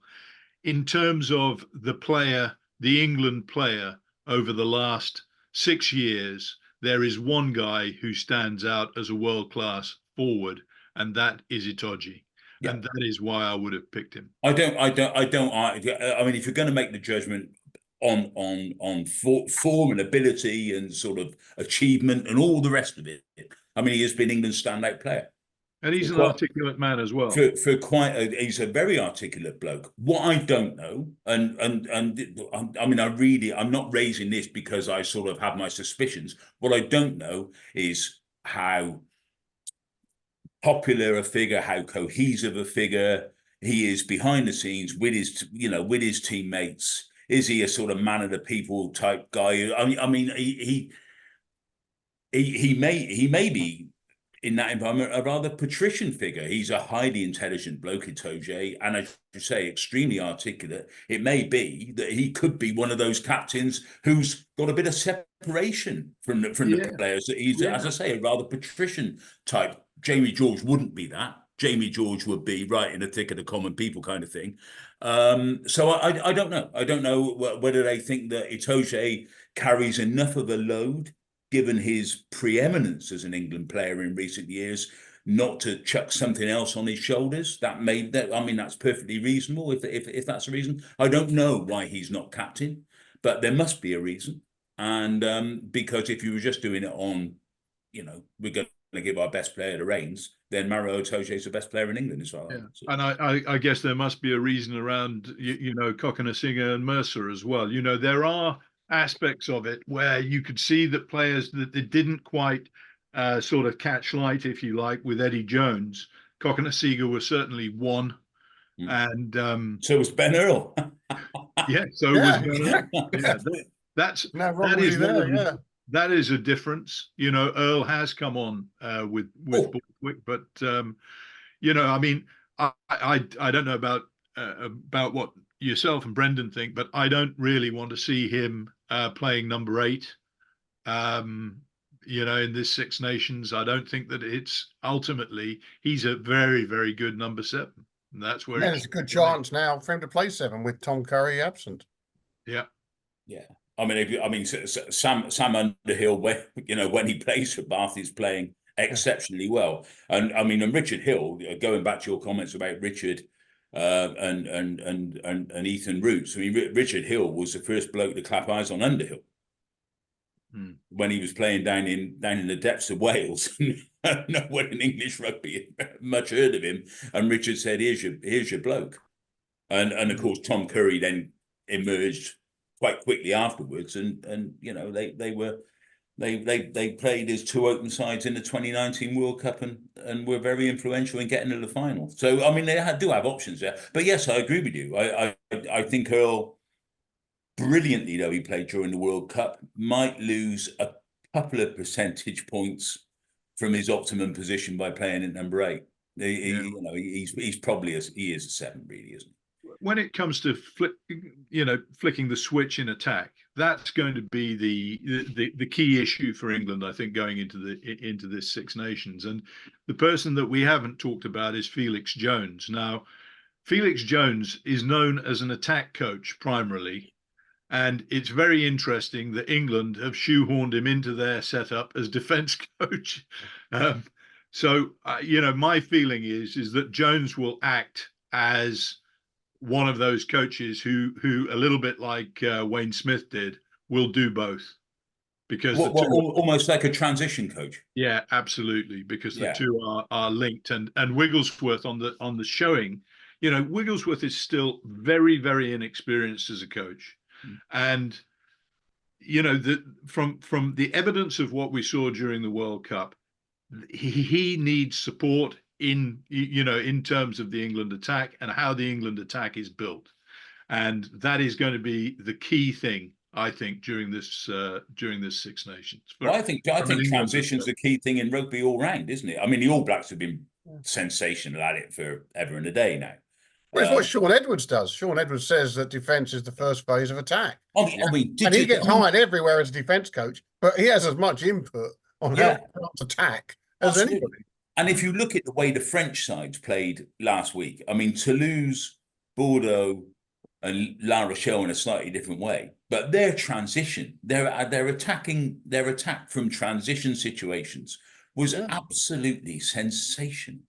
D: In terms of the player, the England player over the last 6 years, there is one guy who stands out as a world-class forward, and that is Itoje. Yeah. And that is why I would have picked him. I mean,
E: if you're going to make the judgment on form and ability and sort of achievement and all the rest of it, I mean, he has been England's standout player.
D: And he's an articulate man as well.
E: He's a very articulate bloke. What I don't know, and I mean, I'm not raising this because I sort of have my suspicions. What I don't know is how popular a figure, how cohesive a figure he is behind the scenes with his teammates. Is he a sort of man of the people type guy? I mean, he may be in that environment a rather patrician figure. He's a highly intelligent bloke, Itoje, and as you say, extremely articulate. It may be that he could be one of those captains who's got a bit of separation from the players. That he's, as I say, a rather patrician type. Jamie George wouldn't be that. Jamie George would be right in the thick of the common people kind of thing. So I don't know. I don't know whether they think that Itoje carries enough of a load, given his preeminence as an England player in recent years, not to chuck something else on his shoulders. That's perfectly reasonable if that's the reason. I don't know why he's not captain, but there must be a reason. And because if you were just doing it on, you know, we're going to give our best player the reins, then Maro Itoje is the best player in England as well.
D: Yeah. And I guess there must be a reason around, you know, Cokanasiga and Mercer as well. You know, there are aspects of it where you could see that players that they didn't quite sort of catch light, if you like, with Eddie Jones. Cokanasiga was certainly one. And
E: so was Ben Earl.
D: Yeah, so was Ben Earl. Yeah, that is a difference. You know, Earl has come on with Borthwick, but you know, I mean, I don't know about what yourself and Brendan think, but I don't really want to see him playing number 8. You know, in this Six Nations, I don't think that it's ultimately he's a very, very good number 7. And that's where
C: there's a good chance now for him to play 7 with Tom Curry absent.
D: Yeah.
E: Yeah. I mean, Sam Underhill, when he plays for Bath, is playing exceptionally well. And I mean, and Richard Hill, going back to your comments about Richard and Ethan Roots. I mean, Richard Hill was the first bloke to clap eyes on Underhill when he was playing down in the depths of Wales. No one in English rugby had much heard of him, and Richard said, "Here's your bloke." And of course, Tom Curry then emerged quite quickly afterwards, and you know they played as two open sides in the 2019 World Cup and were very influential in getting to the final. So I mean, they do have options there. But yes, I agree with you. I think Earl, brilliantly though he played during the World Cup, might lose a couple of percentage points from his optimum position by playing at number 8. He's probably he is a 7, really, isn't he?
D: When it comes to flicking the switch in attack, that's going to be the key issue for England, I think, going into this Six Nations. And the person that we haven't talked about is Felix Jones. Now, Felix Jones is known as an attack coach primarily, and it's very interesting that England have shoehorned him into their setup as defence coach. So my feeling is that Jones will act as one of those coaches who a little bit like Wayne Smith did, will do both, because
E: almost like a transition coach.
D: Yeah, absolutely, because the two are linked. And Wigglesworth on the showing, Wigglesworth is still very, very inexperienced as a coach, and from the evidence of what we saw during the World Cup, he needs support in terms of the England attack and how the England attack is built. And that is going to be the key thing, I think, during this Six Nations.
E: I think transition's the key thing in rugby all round, isn't it? I mean, the All Blacks have been sensational at it for ever and a day now.
C: Well, it's what Sean Edwards does. Sean Edwards says that defence is the first phase of attack.
E: I mean,
C: and he gets hired everywhere as a defence coach, but he has as much input on how to attack as anybody.
E: And if you look at the way the French sides played last week, I mean, Toulouse, Bordeaux, and La Rochelle in a slightly different way, but their transition, their attack from transition situations was absolutely sensational.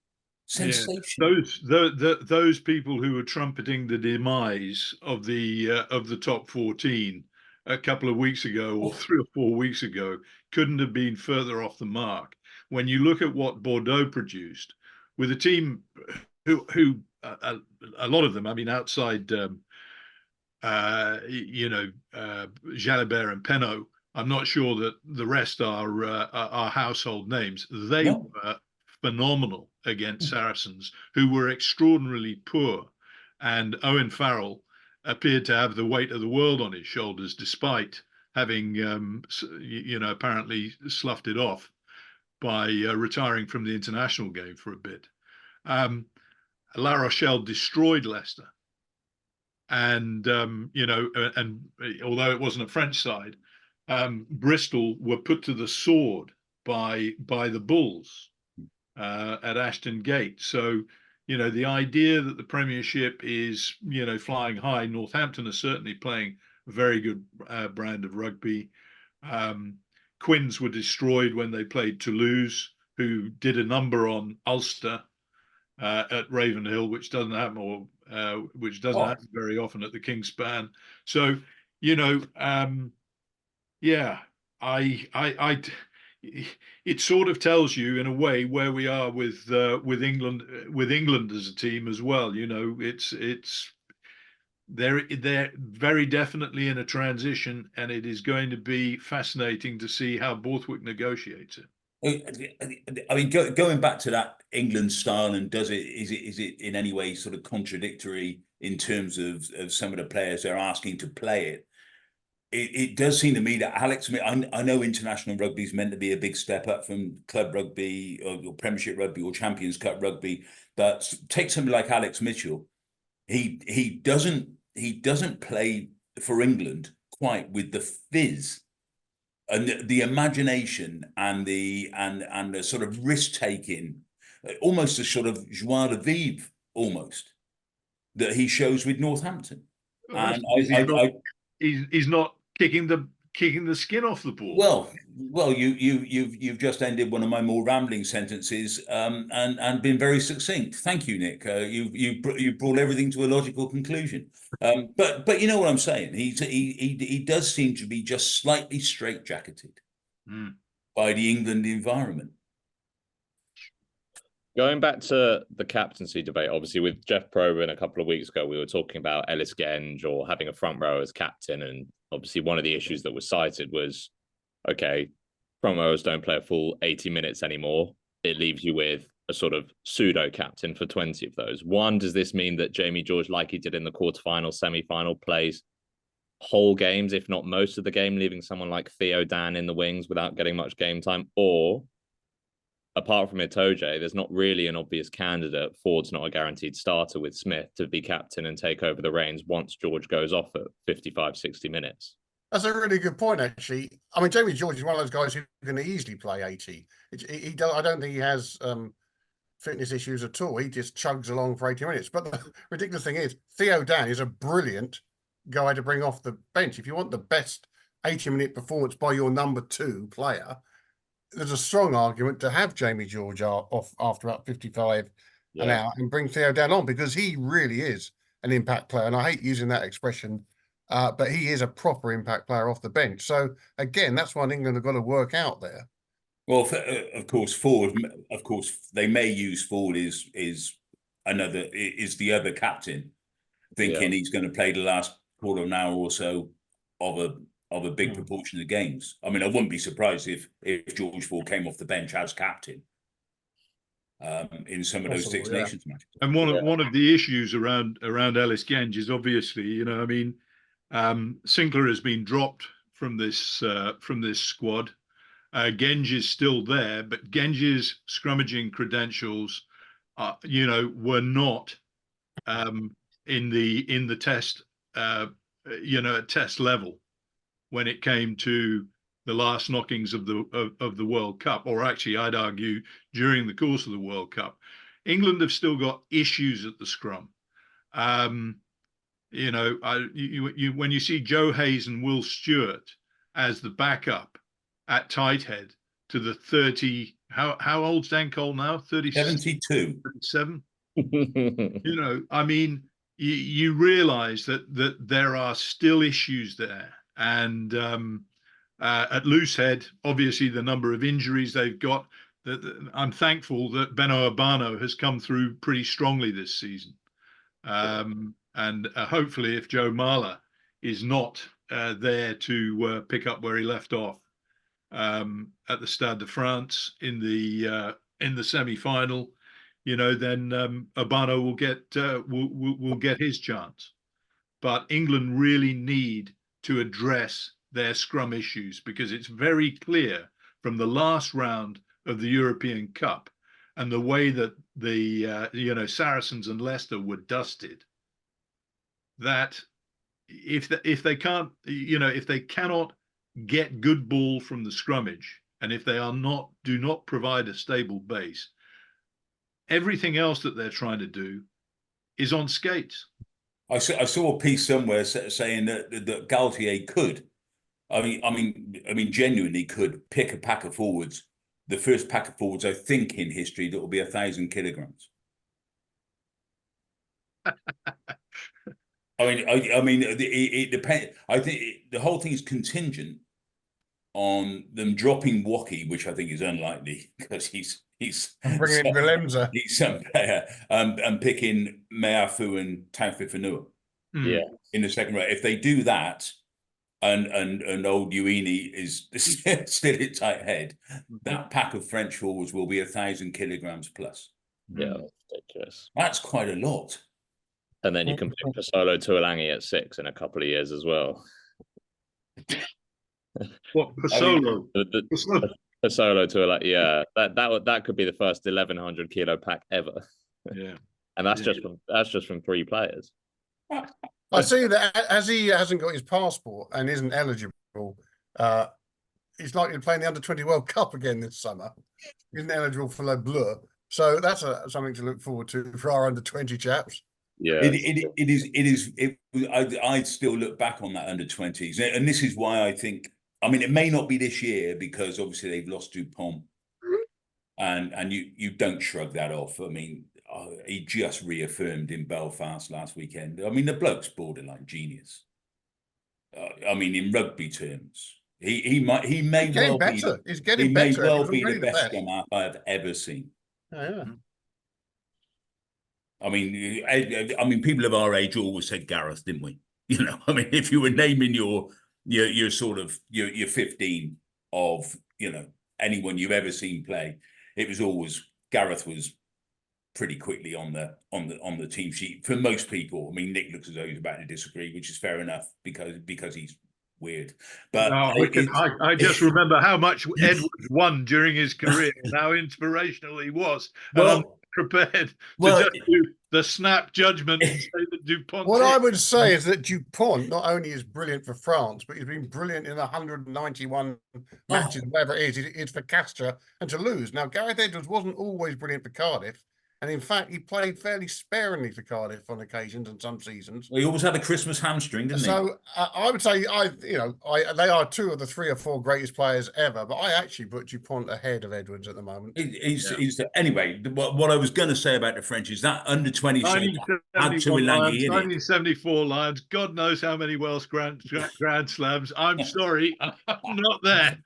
E: Sensational.
D: Yeah. Those people who were trumpeting the demise of the top 14 a couple of weeks ago, or 3 or 4 weeks ago, couldn't have been further off the mark. When you look at what Bordeaux produced with a team who a lot of them, I mean, outside Jalibert and Penaud, I'm not sure that the rest are household names. They were phenomenal against Saracens, who were extraordinarily poor, and Owen Farrell appeared to have the weight of the world on his shoulders, despite having apparently sloughed it off by retiring from the international game for a bit. La Rochelle destroyed Leicester, and and although it wasn't a French side, Bristol were put to the sword by the Bulls at Ashton Gate. So the idea that the Premiership is flying high. Northampton are certainly playing a very good brand of rugby. Quins were destroyed when they played Toulouse, who did a number on Ulster at Ravenhill, which doesn't happen, happen very often at the Kingspan. So, it sort of tells you in a way where we are with England as a team as well. They're very definitely in a transition, and it is going to be fascinating to see how Borthwick negotiates it.
E: I mean, going back to that England style, and is it in any way sort of contradictory in terms of some of the players they're asking to play it? It does seem to me that Alex Smith, I know international rugby is meant to be a big step up from club rugby or Premiership rugby or Champions Cup rugby, but take somebody like Alex Mitchell. He doesn't play for England quite with the fizz and the imagination and the sort of risk taking, almost a sort of joie de vivre almost that he shows with Northampton. And
D: he's not kicking the skin off the ball.
E: Well, you've just ended one of my more rambling sentences, and been very succinct. Thank you, Nick. You brought everything to a logical conclusion. But you know what I'm saying. He does seem to be just slightly straitjacketed by the England environment.
A: Going back to the captaincy debate, obviously with Jeff Probyn a couple of weeks ago, we were talking about Ellis Genge or having a front row as captain. And obviously one of the issues that was cited was, okay, front rowers don't play a full 80 minutes anymore. It leaves you with a sort of pseudo captain for 20 of those. One, does this mean that Jamie George, like he did in the quarterfinal, semi-final, plays whole games, if not most of the game, leaving someone like Theo Dan in the wings without getting much game time? Or, apart from Itoje, there's not really an obvious candidate. Ford's not a guaranteed starter with Smith to be captain and take over the reins once George goes off at 55, 60 minutes.
C: That's a really good point, actually. I mean, Jamie George is one of those guys who can easily play 80. I don't think he has fitness issues at all. He just chugs along for 80 minutes. But the ridiculous thing is, Theo Dan is a brilliant guy to bring off the bench. If you want the best 80-minute performance by your number 2 player, there's a strong argument to have Jamie George off after about 55 an hour and bring Theo Dan on, because he really is an impact player. And I hate using that expression, but he is a proper impact player off the bench. So again, that's what England have got to work out there.
E: Well, of course, Ford. Of course, they may use Ford is the other captain, thinking he's going to play the last quarter of an hour or so of a big proportion of games. I mean, I wouldn't be surprised if George Ford came off the bench as captain in some of those Six Nations matches. And
D: one of the issues around Ellis Genge is obviously, Sinclair has been dropped from this squad. Genge is still there, but Genge's scrummaging credentials, were not in the test, at test level when it came to the last knockings of the World Cup, or actually, I'd argue during the course of the World Cup. England have still got issues at the scrum. When you see Joe Hayes and Will Stewart as the backup at tight head to the 30, how old's Dan Cole now?
E: 72.
D: 37. You realize that there are still issues there. And at Loosehead, obviously the number of injuries they've got, I'm thankful that Beno Urbano has come through pretty strongly this season. And hopefully if Joe Marler is not there to pick up where he left off at the Stade de France in the semi-final, then Urbano will get his chance. But England really need to address their scrum issues, because it's very clear from the last round of the European Cup and the way that the Saracens and Leicester were dusted, that if they cannot get good ball from the scrummage, and if they do not provide a stable base, everything else that they're trying to do is on skates.
E: I saw a piece somewhere saying that Galtier could, genuinely could pick a pack of forwards, the first pack of forwards, I think, in history that will be 1,000 kilograms. It depends. I think the whole thing is contingent on them dropping Woki, which I think is unlikely, because he's
C: bringing in Willemse.
E: He's some player, and picking Meafu and Taufifenua in the second round. If they do that, and old Uini is still at tight head, that pack of French forwards will be 1,000 kilograms plus.
A: Yeah, that's ridiculous.
E: That's quite a lot.
A: And then you can pick Pasolo Tuolangi at 6 in a couple of years as well.
D: What, Pasolo?
A: Pasolo Tuolangi, yeah. That could be the first 1,100 kilo pack ever.
D: Yeah.
A: And that's just from 3 players.
C: I see that as he hasn't got his passport and isn't eligible, he's likely to play in the Under-20 World Cup again this summer. He isn't eligible for Le Bleu. So that's something to look forward to for our Under-20 chaps.
A: Yeah,
E: I still look back on that under-20s, and this is why I think. I mean, it may not be this year because obviously they've lost Dupont, and you don't shrug that off. I mean, he just reaffirmed in Belfast last weekend. I mean, the bloke's borderline genius. I mean, in rugby terms, he may well be.
C: He's getting better.
E: He may well be the best scrum half I have ever seen.
C: Oh, yeah.
E: I mean, people of our age always said Gareth, didn't we? You know, I mean, if you were naming your sort of your 15 of, you know, anyone you've ever seen play, it was always Gareth was pretty quickly on the team sheet for most people. I mean, Nick looks as though he's about to disagree, which is fair enough because he's weird. But
D: I just remember how much Edwards won during his career and how inspirational he was. And I'm prepared to just do the snap judgment and say that Dupont.
C: What I would say is that Dupont not only is brilliant for France, but he's been brilliant in 191 matches, whatever it is. It's for Castres and Toulouse. Now, Gareth Edwards wasn't always brilliant for Cardiff. And in fact, he played fairly sparingly for Cardiff on occasions and some seasons.
E: Well, he always had a Christmas hamstring, didn't he?
C: So I would say, they are two of the 3 or 4 greatest players ever. But I actually put Dupont ahead of Edwards at the moment.
E: Anyway, what I was going to say about the French is that under 20
D: 1974 Lions. God knows how many Welsh Grand Slams. I'm sorry, I'm not there.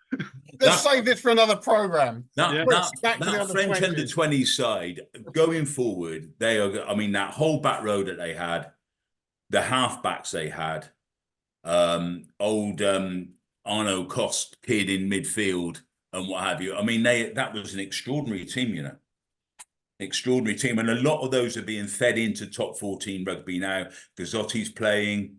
C: Let's save this for another program.
E: That French under 20 side going forward, they are. I mean, that whole back row that they had, the halfbacks they had, old Arno Cost kid in midfield and what have you. I mean, that was an extraordinary team, you know. Extraordinary team, and a lot of those are being fed into top 14 rugby now. Gazzotti's playing.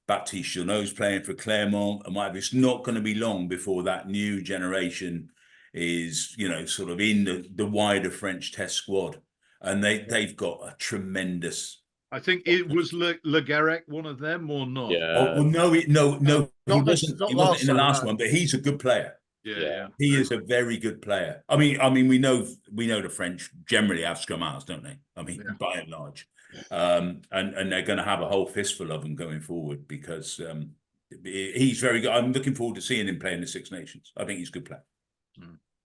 E: Baptiste Journeau's playing for Clermont and whatever. It's not going to be long before that new generation is, you know, sort of in the wider French test squad. And they've got a tremendous.
D: I think it was Le Garrec, one of them, or not?
E: Yeah. Oh, well, no, he wasn't in the last one, but he's a good player.
D: Yeah.
E: He is a very good player. I mean, we know the French generally have scrum halves, don't they? I mean, by and large. And they're going to have a whole fistful of them going forward because he's very good. I'm looking forward to seeing him play in the Six Nations. I think he's a good player.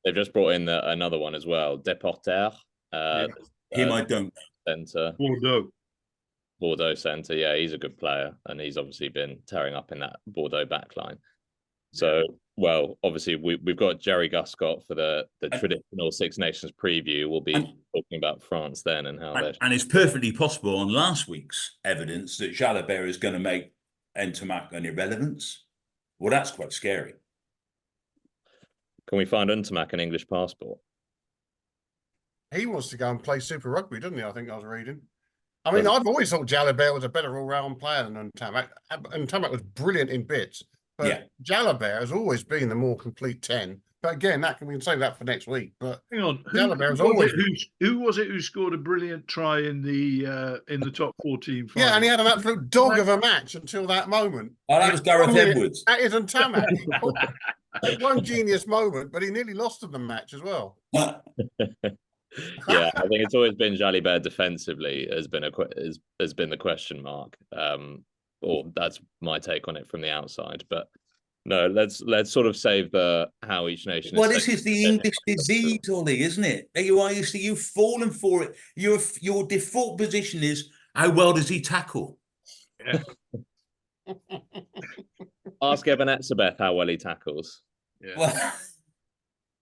A: They've just brought in another one as well, Deporter.
E: Him I don't know.
A: Centre. Bordeaux centre. Yeah, he's a good player, and he's obviously been tearing up in that Bordeaux backline. So, well, obviously we've got Jerry Guscott for the traditional Six Nations preview. We'll be talking about France then and how they're.
E: And it's perfectly possible on last week's evidence that Jalabert is going to make Ntamak an irrelevance. Well, that's quite scary.
A: Can we find Ntamak an English passport?
C: He wants to go and play Super Rugby, doesn't he? I think I was reading. I mean, I've always thought Jalabert was a better all-round player than Ntamak. Ntamak was brilliant in bits. But Jalabert has always been the more complete 10. But again, we can save that for next week. But
D: hang on, who was it who scored a brilliant try in the top 14? Final?
C: Yeah, and he had an absolute dog of a match until that moment.
E: Oh, that was Gareth Edwards.
C: That isn't Ntamak. One genius moment, but he nearly lost the match as well.
A: Yeah, I think it's always been Jalabert defensively has been the question mark. Or that's my take on it from the outside. But no, let's sort of save how each nation.
E: Well, this is the English disease, Ollie, isn't it? You've fallen for it. Your default position is how well does he tackle?
D: Yeah.
A: Ask Evan Etzebeth how well he tackles.
D: Yeah.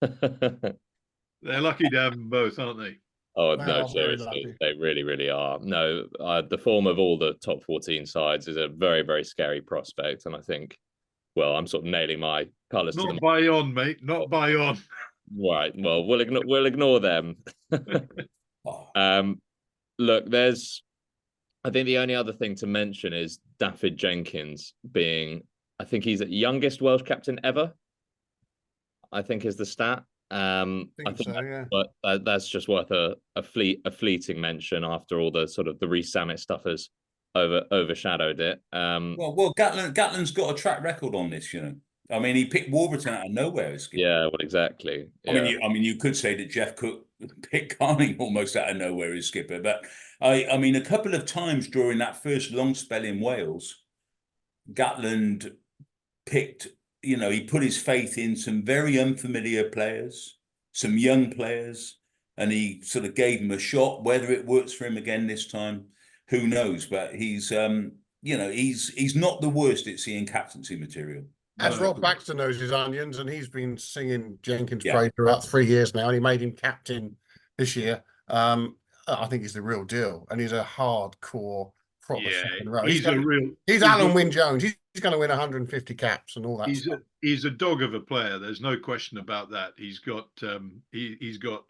D: They're lucky to have them both, aren't they?
A: Oh, no, seriously. They really, really are. No, the form of all the top 14 sides is a very, very scary prospect. And I think, well, I'm sort of nailing my colours to them.
D: Not by on, mate. Not by on.
A: Right. Well, we'll ignore them. Look, I think the only other thing to mention is David Jenkins I think he's the youngest Welsh captain ever, I think is the stat. I think so, yeah. But that's just worth a fleeting mention after all the sort of the Rees-Zammit stuff has overshadowed it.
E: Well, Gatland's got a track record on this, you know. I mean, he picked Warburton out of nowhere.
A: Yeah, well, exactly. Yeah.
E: I mean, you could say that Jeff Cook pick Carney almost out of nowhere as skipper. But I mean, a couple of times during that first long spell in Wales, Gatland picked, he put his faith in some very unfamiliar players, some young players, and he sort of gave them a shot. Whether it works for him again this time, who knows? But he's not the worst at seeing captaincy material.
C: As Rob Baxter knows his onions, and he's been singing Jenkins'
E: Yeah.
C: praise for about 3 years now, and he made him captain this year. I think he's the real deal, and he's a hardcore proper second row. He's Alan Wynne-Jones. He's going to win 150 caps and all that stuff.
D: He's a dog of a player. There's no question about that. He's got he's got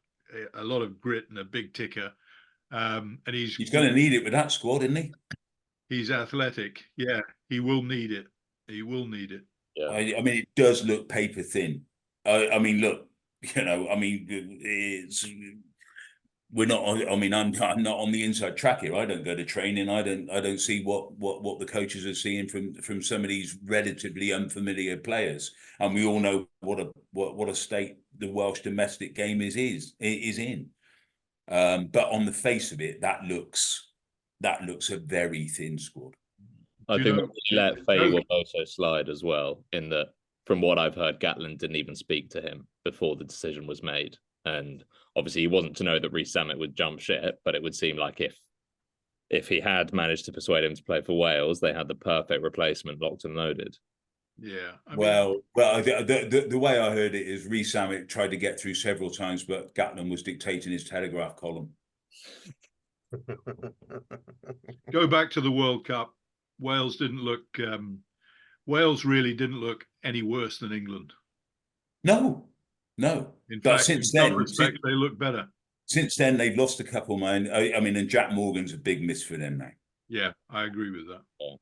D: a lot of grit and a big ticker, and he's
E: going to need it with that squad, isn't he?
D: He's athletic. Yeah, he will need it. He will need it.
E: Yeah. I mean, it does look paper thin. I mean, look, it's we're not. I mean, I'm not on the inside track here. I don't go to training. I don't see what the coaches are seeing from some of these relatively unfamiliar players. And we all know what a state the Welsh domestic game is in. But on the face of it, that looks a very thin squad.
A: I think we let Faye Warboso slide as well, in that, from what I've heard, Gatland didn't even speak to him before the decision was made. And obviously he wasn't to know that Rees-Zammit would jump ship, but it would seem like if he had managed to persuade him to play for Wales, they had the perfect replacement locked and loaded.
D: Yeah.
E: Well, the way I heard it is Rees-Zammit tried to get through several times, but Gatland was dictating his Telegraph column.
D: Go back to the World Cup. Wales really didn't look any worse than England.
E: No.
D: In
E: but
D: fact,
E: since
D: in
E: then,
D: some respects, they look better.
E: Since then, they've lost a couple, man. I mean, and Jack Morgan's a big miss for them now.
D: Yeah, I agree with that.
A: Yeah.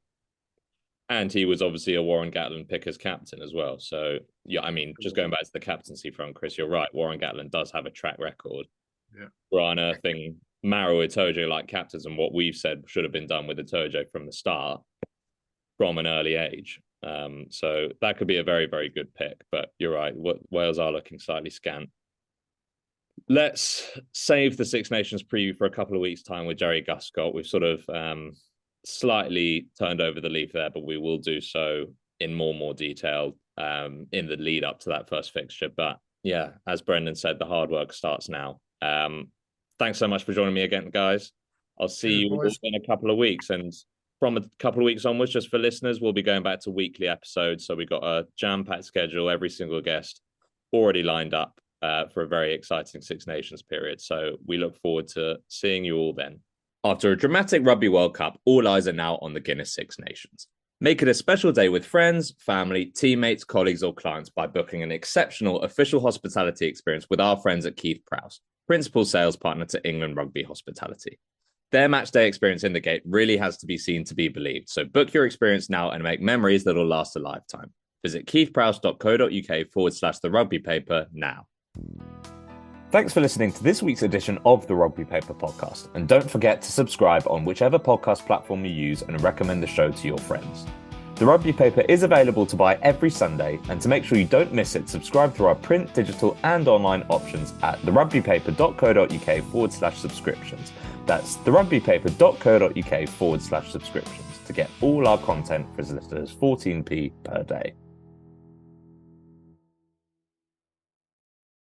A: And he was obviously a Warren Gatland pick as captain as well. So, yeah, I mean, just going back to the captaincy front, Chris, you're right. Warren Gatland does have a track record.
D: Yeah.
A: We're unearthing Maro Itoje like captains, and what we've said should have been done with Itoje from the start, from an early age. So that could be a very, very good pick. But you're right, Wales are looking slightly scant. Let's save the Six Nations preview for a couple of weeks' time with Jerry Guscott. We've sort of slightly turned over the leaf there, but we will do so in more detail in the lead up to that first fixture. But yeah, as Brendan said, the hard work starts now. Thanks so much for joining me again, guys. I'll see you all in a couple of weeks. And from a couple of weeks onwards, just for listeners, we'll be going back to weekly episodes. So we've got a jam-packed schedule, every single guest already lined up for a very exciting Six Nations period. So we look forward to seeing you all then. After a dramatic Rugby World Cup, all eyes are now on the Guinness Six Nations. Make it a special day with friends, family, teammates, colleagues, or clients by booking an exceptional official hospitality experience with our friends at Keith Prowse, Principal Sales Partner to England Rugby Hospitality. Their match day experience in the gate really has to be seen to be believed, so book your experience now and make memories that will last a lifetime. Visit keithprowse.co.uk/the Rugby Paper now. Thanks for listening to this week's edition of the Rugby Paper podcast, and don't forget to subscribe on whichever podcast platform you use and recommend the show to your friends. The Rugby Paper is available to buy every Sunday, and to make sure you don't miss it, subscribe through our print, digital and online options at therugbypaper.co.uk/subscriptions. That's therugbypaper.co.uk/subscriptions to get all our content for as little as 14p per day.